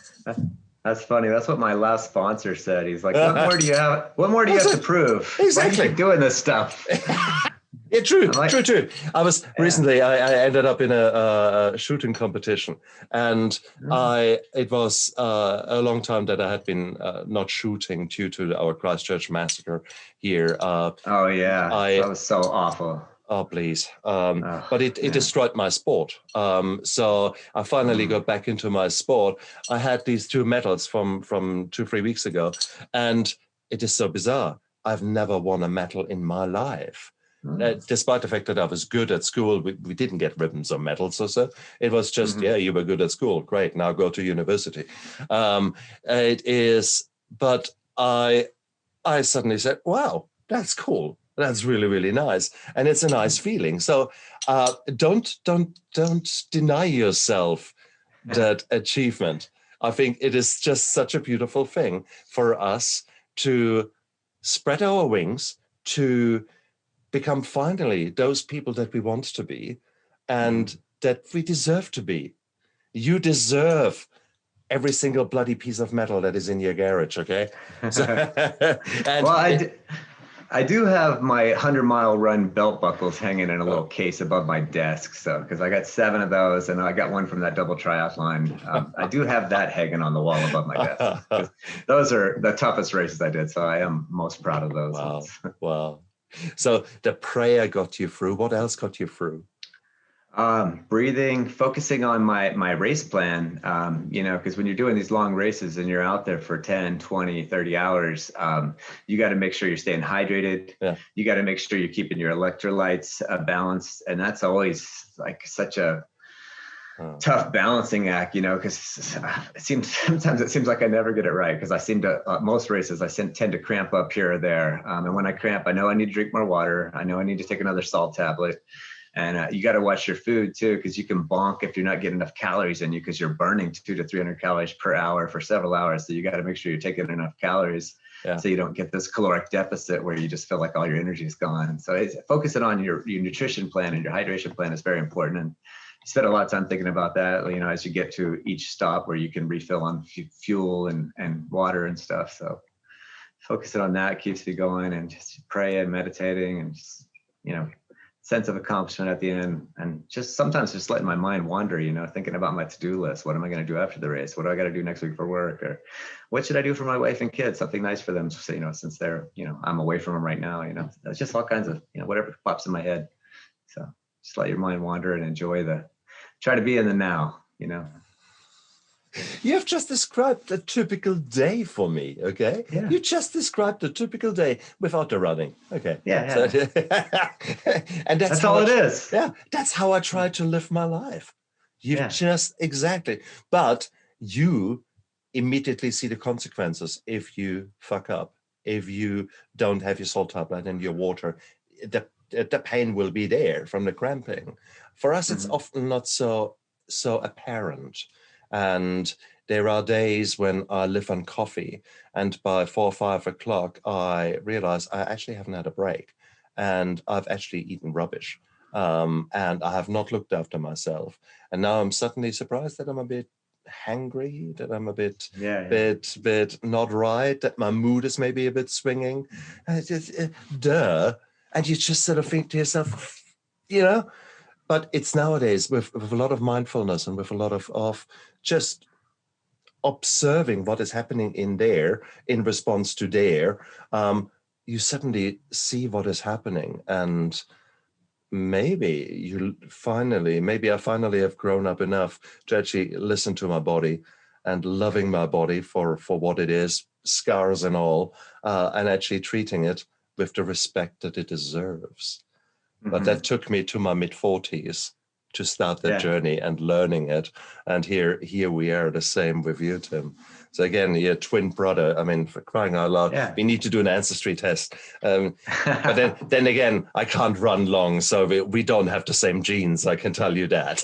That's funny. That's what my last sponsor said. He's like, what more do you have? What more do you have to prove? Exactly. Why do you keep doing this stuff? Yeah, true. I was recently, I ended up in a shooting competition, and it was a long time that I had been not shooting due to our Christchurch massacre here. That was so awful. Oh, please. But it destroyed my sport. So I finally got back into my sport. I had these 2 medals from 2-3 weeks ago, and it is so bizarre. I've never won a medal in my life. Despite the fact that I was good at school, we didn't get ribbons or medals or so. It was just, you were good at school. Great, now go to university. But I suddenly said, wow, that's cool. That's really, really nice. And it's a nice feeling. So don't deny yourself that achievement. I think it is just such a beautiful thing for us to spread our wings, to become finally those people that we want to be and that we deserve to be. You deserve every single bloody piece of metal that is in your garage, okay? I do have my 100-mile run belt buckles hanging in a little case above my desk. So, because I got 7 of those, and I got one from that double triathlon. I do have that hanging on the wall above my desk. Those are the toughest races I did, so I am most proud of those. Wow. So the prayer got you through. What else got you through? Breathing, focusing on my race plan, because when you're doing these long races and you're out there for 10, 20, 30 hours, you got to make sure you're staying hydrated. Yeah. You got to make sure you're keeping your electrolytes balanced. And that's always like such a tough balancing act, because sometimes it seems like I never get it right, because I seem to, most races, I tend to cramp up here or there. And when I cramp, I know I need to drink more water. I know I need to take another salt tablet. And you got to watch your food too, because you can bonk if you're not getting enough calories in you, because you're burning 200 to 300 calories per hour for several hours. So you got to make sure you're taking enough calories, so you don't get this caloric deficit where you just feel like all your energy is gone. So focusing on your nutrition plan and your hydration plan is very important. And I spend a lot of time thinking about that, as you get to each stop where you can refill on fuel and water and stuff. So focusing on that keeps me going, and just praying, meditating, and just, sense of accomplishment at the end, and just sometimes just letting my mind wander, thinking about my to-do list. What am I going to do after the race? What do I got to do next week for work? Or what should I do for my wife and kids? Something nice for them, since they're, I'm away from them right now, that's just all kinds of, whatever pops in my head. So just let your mind wander and try to be in the now, You have just described a typical day for me, okay? Yeah. You just described a typical day without the running, okay? Yeah. So, and that's all it is. Yeah, that's how I try to live my life. Exactly. But you immediately see the consequences if you fuck up, if you don't have your salt tablet and your water. The pain will be there from the cramping. For us, it's often not so apparent. And there are days when I live on coffee, and by 4 or 5 o'clock, I realize I actually haven't had a break, and I've actually eaten rubbish, and I have not looked after myself. And now I'm suddenly surprised that I'm a bit hangry, that I'm a bit not right, that my mood is maybe a bit swinging. And it's just, and you just sort of think to yourself, But it's nowadays with a lot of mindfulness and with a lot of just observing what is happening in there in response to there, you suddenly see what is happening. And maybe I finally have grown up enough to actually listen to my body and loving my body for what it is, scars and all, and actually treating it with the respect that it deserves. But that took me to my mid-40s to start that journey and learning it. And here we are, the same with you, Tim. So again, your twin brother, I mean, for crying out loud, we need to do an ancestry test. But then again, I can't run long, so we don't have the same genes, I can tell you that.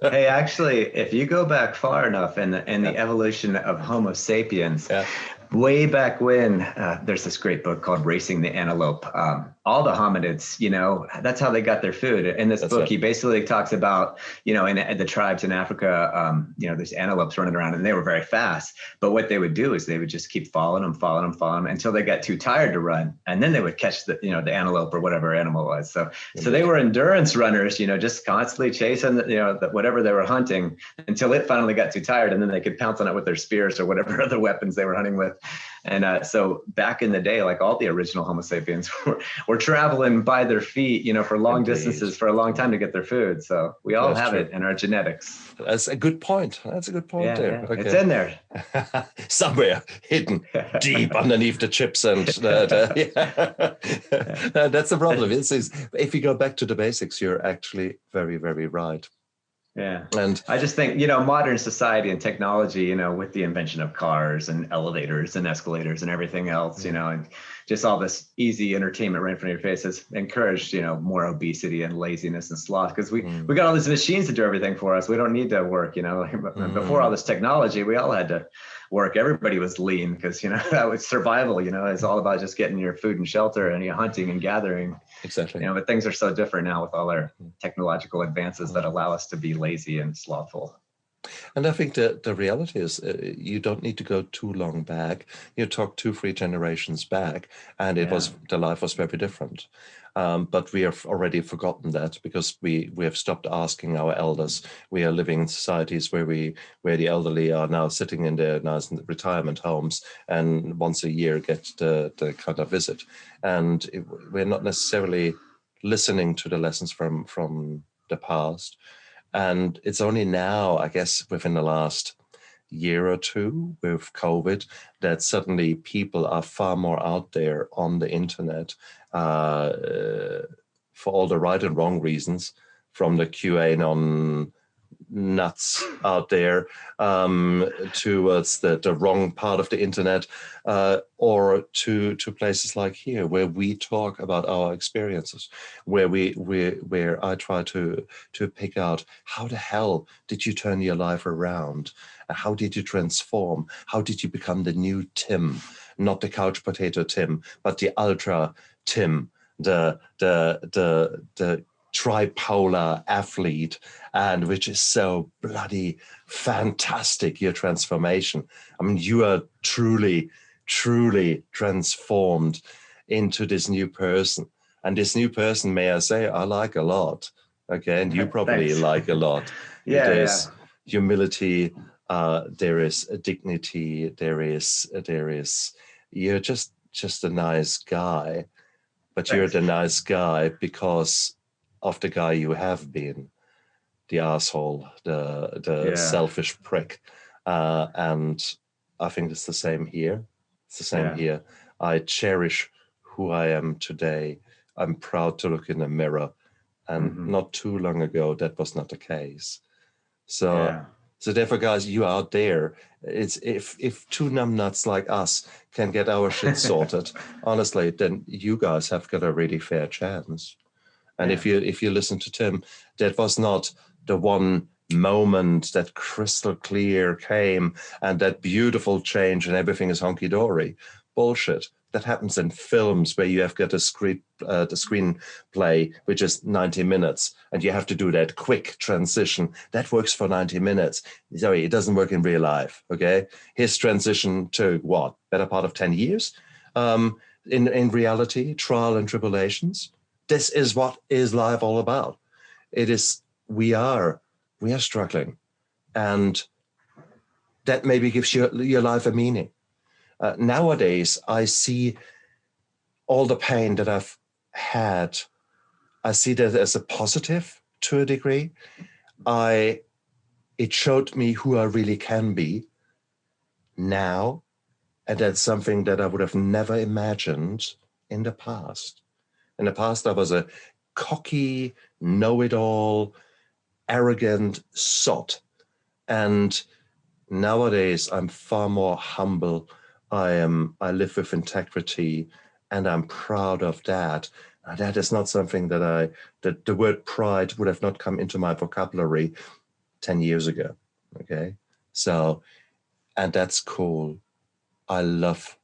Hey, actually, if you go back far enough in the evolution of Homo sapiens, way back when, there's this great book called Racing the Antelope. All the hominids, that's how they got their food. In this book, he basically talks about, in the tribes in Africa, there's antelopes running around, and they were very fast. But what they would do is they would just keep following them until they got too tired to run. And then they would catch the antelope or whatever animal it was. So they were endurance runners, just constantly chasing, whatever they were hunting until it finally got too tired. And then they could pounce on it with their spears or whatever other weapons they were hunting with. And so back in the day, like all the original Homo sapiens were traveling by their feet, for long distances for a long time to get their food. So we all have it in our genetics. That's a good point. That's a good point there. Okay. It's in there. Somewhere hidden deep underneath the chips. And that's the problem. If you go back to the basics, you're actually very, very right. Yeah. And I just think, modern society and technology, with the invention of cars and elevators and escalators and everything else, and just all this easy entertainment right in front of your face has encouraged, more obesity and laziness and sloth, because we got all these machines to do everything for us. We don't need to work, Before all this technology, we all had to work. Everybody was lean because, that was survival, it's all about just getting your food and shelter and hunting and gathering. Exactly. But things are so different now with all our technological advances that allow us to be lazy and slothful. And I think the reality is you don't need to go too long back. You talk 2-3 generations back, and the life was very different. But we have already forgotten that because we have stopped asking our elders. We are living in societies where the elderly are now sitting in their nice retirement homes and once a year get the kind of visit. And we're not necessarily listening to the lessons from the past. And it's only now, I guess, within the last year or two with COVID, that suddenly people are far more out there on the internet for all the right and wrong reasons, from the QAnon nuts out there towards the wrong part of the internet, or to places like here where we talk about our experiences, where I try to pick out how the hell did you turn your life around, how did you transform, how did you become the new Tim, not the couch potato Tim, but the ultra Tim, the tripolar athlete, and which is so bloody fantastic, your transformation. I mean, you are truly transformed into this new person. And this new person, may I say, I like a lot. Okay, and you probably like a lot. There's humility, there is a dignity, there is you're just a nice guy. But you're the nice guy because of the guy you have been, the asshole, the selfish prick. And I think it's the same here. It's the same here. I cherish who I am today. I'm proud to look in the mirror. And not too long ago, that was not the case. So therefore, guys, you out there, it's if two numbnuts like us can get our shit sorted, honestly, then you guys have got a really fair chance. And if you listen to Tim, that was not the one moment that crystal clear came and that beautiful change and everything is honky-dory. Bullshit. That happens in films where you have got the screenplay, which is 90 minutes, and you have to do that quick transition. That works for 90 minutes. Sorry, it doesn't work in real life, okay? His transition took, what, better part of 10 years? In reality, trial and tribulations. This is what is life all about. It is, we are struggling. And that maybe gives your life a meaning. Nowadays, I see all the pain that I've had. I see that as a positive to a degree. It showed me who I really can be now. And that's something that I would have never imagined in the past. In the past, I was a cocky, know-it-all, arrogant sot. And nowadays, I'm far more humble. I live with integrity, and I'm proud of that. And that is not something that the word pride would have not come into my vocabulary 10 years ago. Okay. So, and that's cool. I love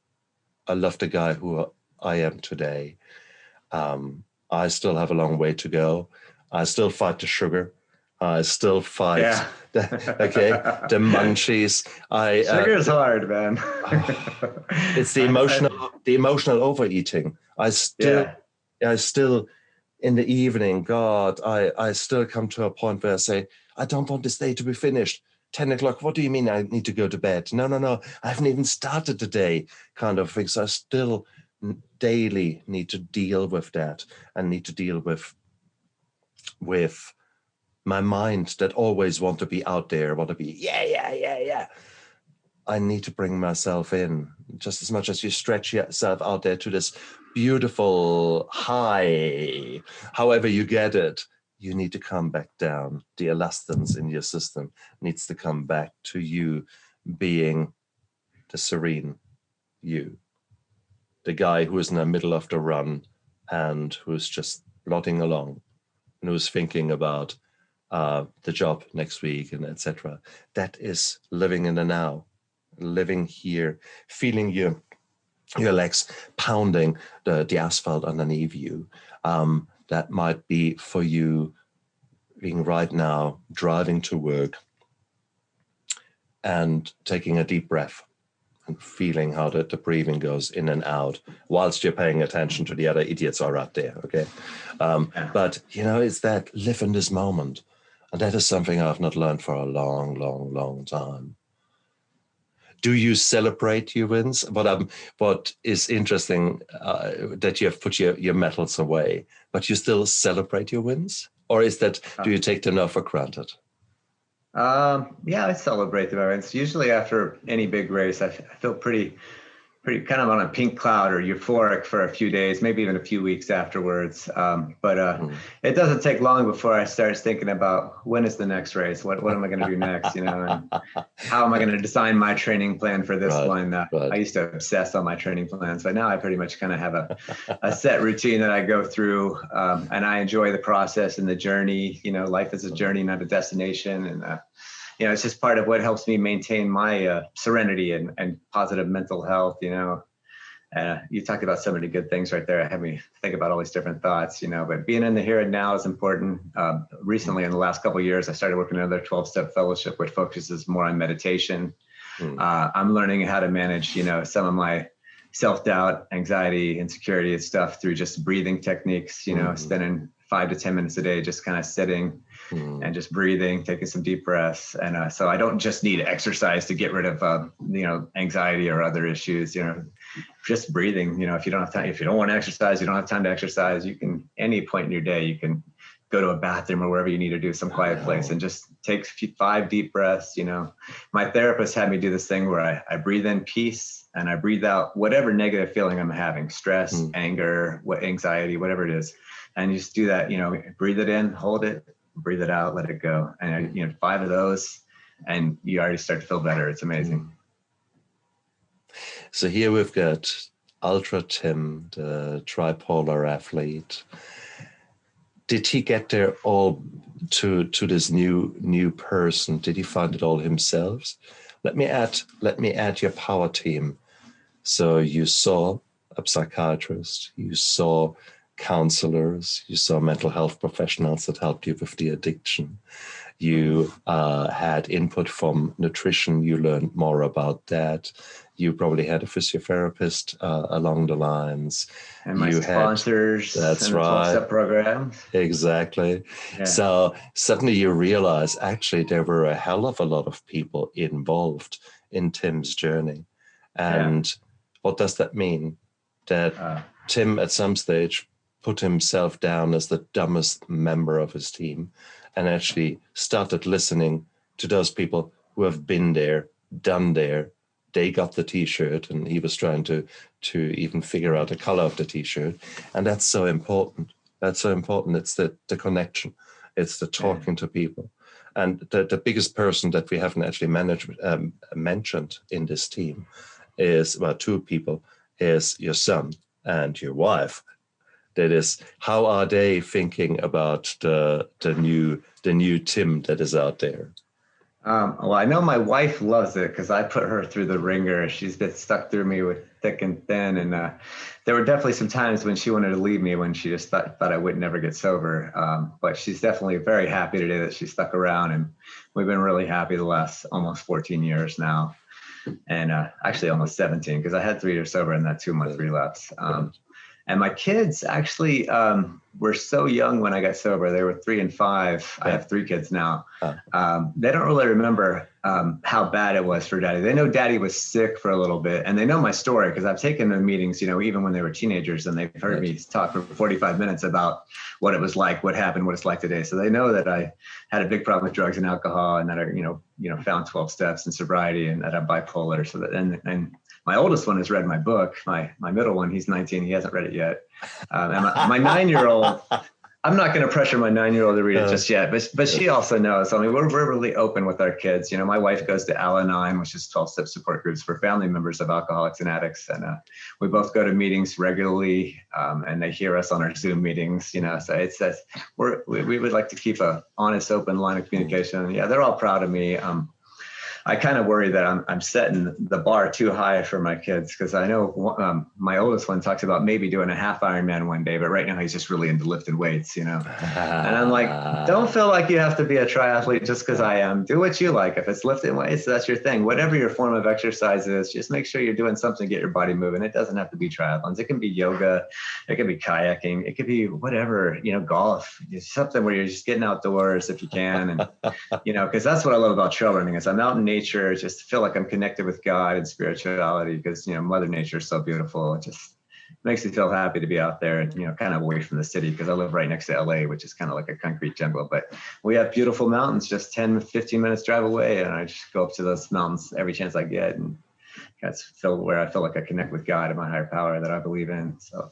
the guy who I am today. I still have a long way to go. I still fight the sugar. I still fight the munchies. Sugar is hard, man. It's the emotional overeating. I still in the evening, God, I still come to a point where I say, I don't want this day to be finished. 10 o'clock, what do you mean I need to go to bed? No, I haven't even started the day, kind of thing. So I still daily need to deal with that and need to deal with my mind that always want to be out there, want to be, yeah. I need to bring myself in just as much as you stretch yourself out there to this beautiful high, however you get it, you need to come back down. The elastance in your system needs to come back to you being the serene you, the guy who is in the middle of the run and who's just plodding along and who's thinking about the job next week and etc. That is living in the now, living here, feeling your legs pounding the asphalt underneath you. That might be for you being right now driving to work and taking a deep breath and feeling how the breathing goes in and out whilst you're paying attention to the other idiots are out there, okay? But, it's that live in this moment. And that is something I've not learned for a long time. Do you celebrate your wins? What is interesting that you have put your medals away, but you still celebrate your wins? Or is that, do you take them now for granted? I celebrate the wins. Usually after any big race, I feel pretty pretty kind of on a pink cloud or euphoric for a few days, maybe even a few weeks afterwards. But it doesn't take long before I start thinking about when is the next race? What am I going to do next? You know, and how am I going to design my training plan for this one? I used to obsess on my training plans, but now I pretty much kind of have a set routine that I go through, and I enjoy the process and the journey. You know, life is a journey, not a destination. And you know, it's just part of what helps me maintain my serenity and positive mental health. You know, you talked about so many good things right there. It had me think about all these different thoughts, you know, but being in the here and now is important. Recently, in the last couple of years, I started working another 12-step fellowship, which focuses more on meditation. I'm learning how to manage, you know, some of my self-doubt, anxiety, insecurity and stuff through just breathing techniques, you know, spending 5 to 10 minutes a day, just kind of sitting and just breathing, taking some deep breaths. And so I don't just need exercise to get rid of, you know, anxiety or other issues, you know, just breathing. You know, if you don't have time, if you don't want to exercise, you don't have time to exercise, you can, any point in your day, you can go to a bathroom or wherever you need to do some quiet place and just take 5 deep breaths. You know, my therapist had me do this thing where I breathe in peace and I breathe out whatever negative feeling I'm having, stress, anger, anxiety, whatever it is. And you just do that, you know, breathe it in, hold it, breathe it out, let it go. And, you know, 5 of those and you already start to feel better. It's amazing. So here we've got Ultra Tim, the tripolar athlete. Did he get there all to this new person? Did he find it all himself? Let me add your power team. So you saw a psychiatrist, you saw counselors, you saw mental health professionals that helped you with the addiction. You had input from nutrition. You learned more about that. You probably had a physiotherapist along the lines. And my sponsors. That's and right. The 12-step programs. Exactly. Yeah. So suddenly you realize actually there were a hell of a lot of people involved in Tim's journey. And what does that mean? That Tim at some stage put himself down as the dumbest member of his team and actually started listening to those people who have been there, done there. They got the T-shirt and he was trying to even figure out the color of the T-shirt. And that's so important. That's so important. It's the connection. It's the talking to people. And the biggest person that we haven't actually mentioned in this team is, well, 2 people, is your son and your wife. That is, how are they thinking about the new Tim that is out there? Well, I know my wife loves it because I put her through the ringer. She's been stuck through me with thick and thin. And there were definitely some times when she wanted to leave me, when she just thought I would never get sober. But she's definitely very happy today that she stuck around. And we've been really happy the last almost 14 years now. And actually almost 17, because I had 3 years sober in that 2-month relapse. And my kids actually were so young when I got sober. They were 3 and 5. I have 3 kids now. They don't really remember how bad it was for Daddy. They know Daddy was sick for a little bit, and they know my story because I've taken them to meetings, you know, even when they were teenagers, and they've heard me talk for 45 minutes about what it was like, what happened, what it's like today. So they know that I had a big problem with drugs and alcohol, and that I, you know, found 12 steps in sobriety, and that I'm bipolar. So that and my oldest one has read my book. My middle one, he's 19. He hasn't read it yet. And my 9-year-old, I'm not going to pressure my 9-year-old to read it just yet, but she also knows. I mean, we're really open with our kids. You know, my wife goes to Al-Anon, which is 12-step support groups for family members of alcoholics and addicts. And we both go to meetings regularly, and they hear us on our Zoom meetings, you know, so it's that we would like to keep a honest, open line of communication. Yeah, they're all proud of me. I kind of worry that I'm setting the bar too high for my kids, because I know my oldest one talks about maybe doing a half Ironman one day, but right now he's just really into lifting weights, you know. And I'm like, don't feel like you have to be a triathlete just because I am. Do what you like. If it's lifting weights, that's your thing. Whatever your form of exercise is, just make sure you're doing something to get your body moving. It doesn't have to be triathlons. It can be yoga. It can be kayaking. It could be whatever, you know, golf. It's something where you're just getting outdoors if you can. And, you know, because that's what I love about trail running is I'm out in nature, just feel like I'm connected with God and spirituality, because, you know, Mother Nature is so beautiful. It just makes me feel happy to be out there and, you know, kind of away from the city, because I live right next to LA, which is kind of like a concrete jungle. But we have beautiful mountains just 10, 15 minutes drive away. And I just go up to those mountains every chance I get and that's where I feel like I connect with God and my higher power that I believe in. So,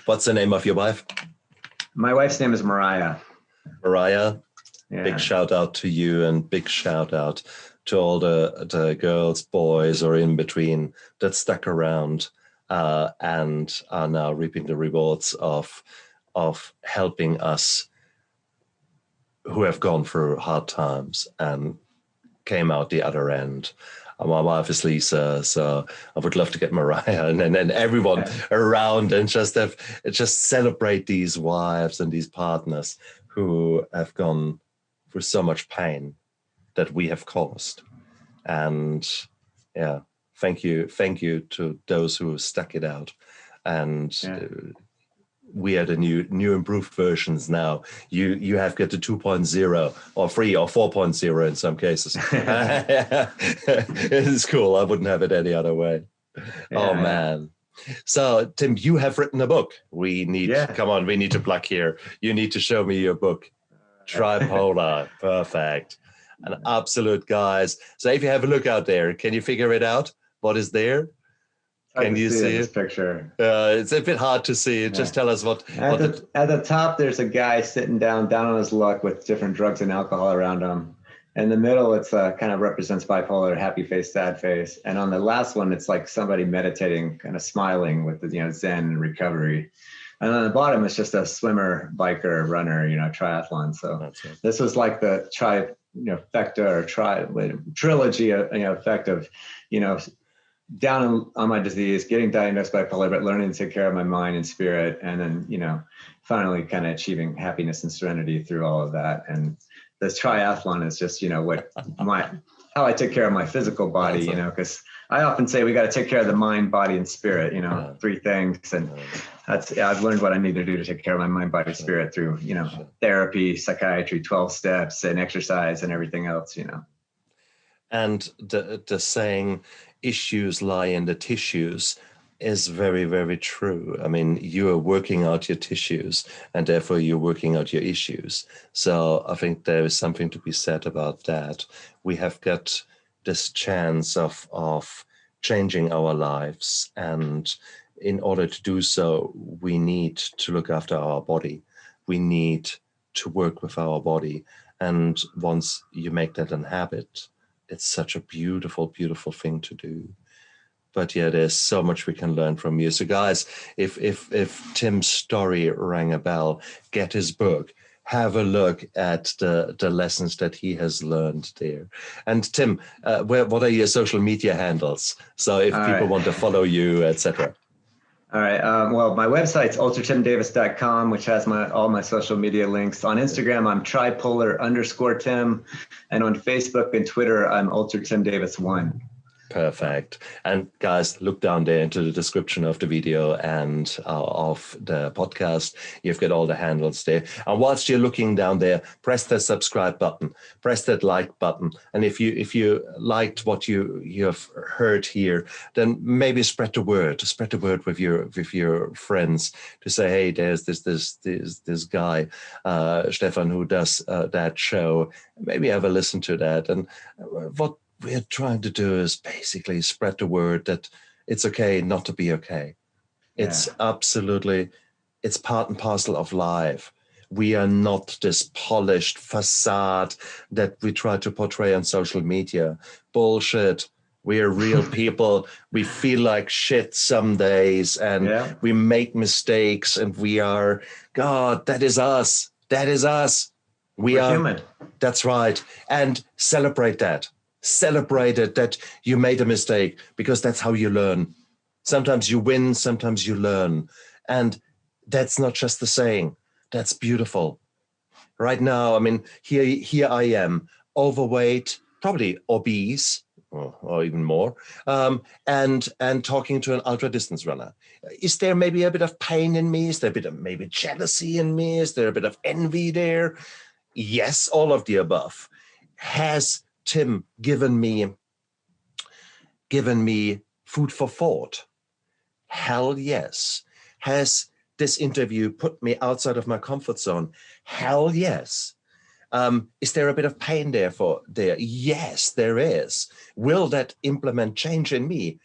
what's the name of your wife? my wife's name is Mariah. Mariah. Yeah. Big shout out to you, and big shout out to all the girls, boys, or in between that stuck around and are now reaping the rewards of helping us who have gone through hard times and came out the other end. My wife is Lisa, so I would love to get Mariah and everyone around and just celebrate these wives and these partners who have gone through so much pain that we have caused. And yeah, thank you to those who stuck it out. And we are the new improved versions now. You have got the 2.0 or 3 or 4.0 in some cases. It's cool. I wouldn't have it any other way. Oh man. So Tim, you have written a book. We need come on, we need to plug here. You need to show me your book. Tripolar. Perfect. An absolute, guys. So if you have a look out there, can you figure it out? What is there? Can you see this it? Picture? It's a bit hard to see. Just tell us what. At the top, there's a guy sitting down on his luck with different drugs and alcohol around him. In the middle, it's kind of represents bipolar, happy face, sad face. And on the last one, it's like somebody meditating, kind of smiling with the Zen and recovery. And on the bottom, it's just a swimmer, biker, runner, triathlon. So this was like the trifecta or trilogy, effect of, down on my disease, getting diagnosed bipolar, but learning to take care of my mind and spirit. And then, finally kind of achieving happiness and serenity through all of that. And this triathlon is just, how I take care of my physical body, because I often say we got to take care of the mind, body, and spirit, 3 things. And I've learned what I need to do to take care of my mind, body, spirit through, therapy, psychiatry, 12 steps and exercise and everything else, And the saying, issues lie in the tissues, is very, very true. I mean, you are working out your tissues and therefore you're working out your issues. So I think there is something to be said about that. We have got this chance of changing our lives. And in order to do so, we need to look after our body. We need to work with our body. And once you make that a habit, it's such a beautiful, beautiful thing to do. But yeah, there's so much we can learn from you. So guys, if Tim's story rang a bell, get his book, have a look at the lessons that he has learned there. And Tim, what are your social media handles? So if people want to follow you, etc. All right. Well, my website's ultratimdavis.com, which has all my social media links. On Instagram, I'm tripolar_Tim. And on Facebook and Twitter, I'm ultratimdavis1. Perfect. And guys, look down there into the description of the video and of the podcast. You've got all the handles there. And whilst you're looking down there, press the subscribe button, press that like button. And if you liked what you have heard here, then maybe spread the word with your friends to say, hey, there's this guy, Stefan, who does that show. Maybe have a listen to that. And what we're trying to do is basically spread the word that it's okay not to be okay. It's absolutely, it's part and parcel of life. We are not this polished facade that we try to portray on social media. Bullshit. We are real people. We feel like shit some days and we make mistakes and we are, God, that is us. That is us. We're human. That's right. And celebrate that. Celebrate it that you made a mistake, because that's how you learn. Sometimes you win, sometimes you learn. And that's not just the saying. That's beautiful. Right now, I mean, here I am, overweight, probably obese, or even more, and talking to an ultra distance runner. Is there maybe a bit of pain in me? Is there a bit of maybe jealousy in me? Is there a bit of envy there? Yes, all of the above. Has Tim given me food for thought? Hell yes. Has this interview put me outside of my comfort zone? Hell yes. Is there a bit of pain there? Yes, there is. Will that implement change in me?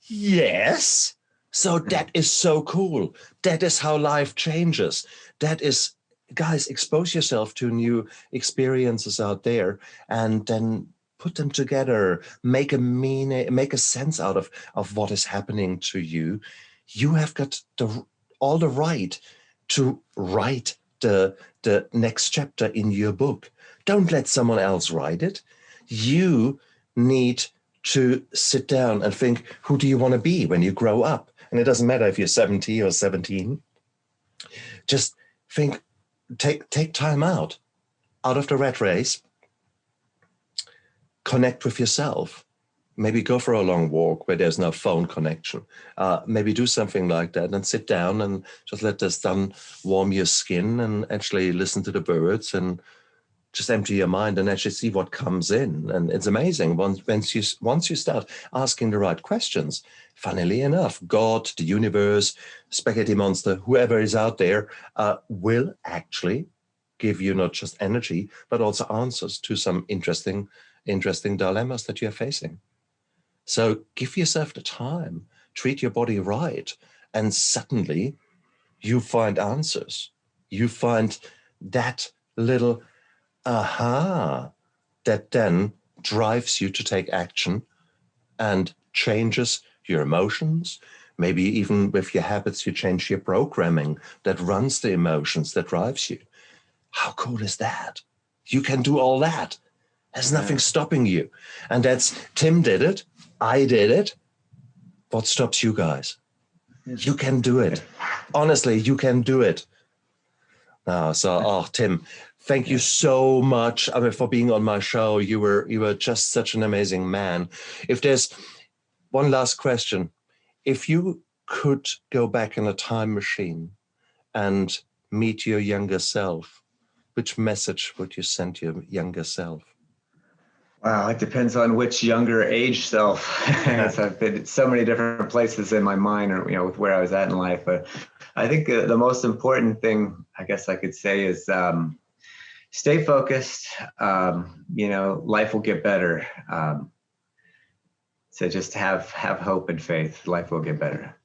Yes. So that is so cool. That is how life changes. That is, guys, expose yourself to new experiences out there and then put them together, make a meaning, make a sense out of what is happening to you. You have got all the right to write the next chapter in your book. Don't let someone else write it. You need to sit down and think, who do you want to be when you grow up? And it doesn't matter if you're 70 or 17. Just think, take time out of the rat race, connect with yourself. Maybe go for a long walk where there's no phone connection. Maybe do something like that and sit down and just let the sun warm your skin and actually listen to the birds and just empty your mind and actually see what comes in. And it's amazing. Once you start asking the right questions, funnily enough, God, the universe, spaghetti monster, whoever is out there, will actually give you not just energy, but also answers to some interesting dilemmas that you're facing. So give yourself the time, treat your body right, and suddenly you find answers. You find that little aha that then drives you to take action and changes your emotions. Maybe even with your habits, you change your programming that runs the emotions, that drives you. How cool is that? You can do all that. There's nothing stopping you. And that's, Tim did it. I did it. What stops you guys? You can do it. Honestly, you can do it. Tim, thank you so much for being on my show. You were just such an amazing man. If there's one last question, if you could go back in a time machine and meet your younger self, which message would you send your younger self? Wow, it depends on which younger age self. I've been at so many different places in my mind, or with where I was at in life. But I think the most important thing, I guess I could say, is stay focused. Life will get better. So just have hope and faith. Life will get better.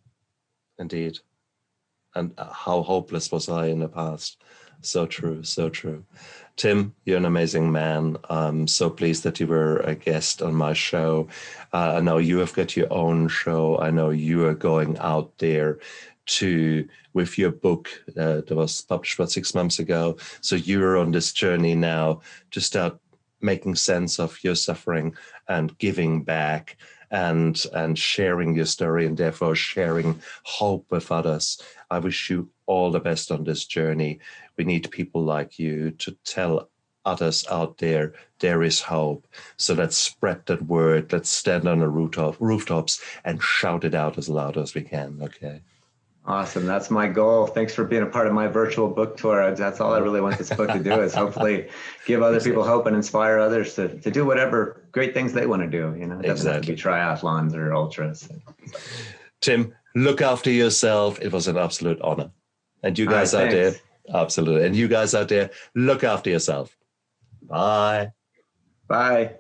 Indeed. And how hopeless was I in the past? So true, so true. Tim, you're an amazing man. I'm so pleased that you were a guest on my show. I know you have got your own show. I know you are going out there with your book that was published about 6 months ago. So you're on this journey now to start making sense of your suffering and giving back and sharing your story and therefore sharing hope with others. I wish you all the best on this journey. We need people like you to tell others out there is hope. So let's spread that word. Let's stand on the rooftops and shout it out as loud as we can. Okay. Awesome. That's my goal. Thanks for being a part of my virtual book tour. That's all I really want this book to do, is hopefully give other people hope and inspire others to do whatever great things they want to do. It doesn't have to be triathlons or ultras. Tim, look after yourself. It was an absolute honor. And you guys out there, absolutely. And you guys out there, look after yourself. Bye. Bye.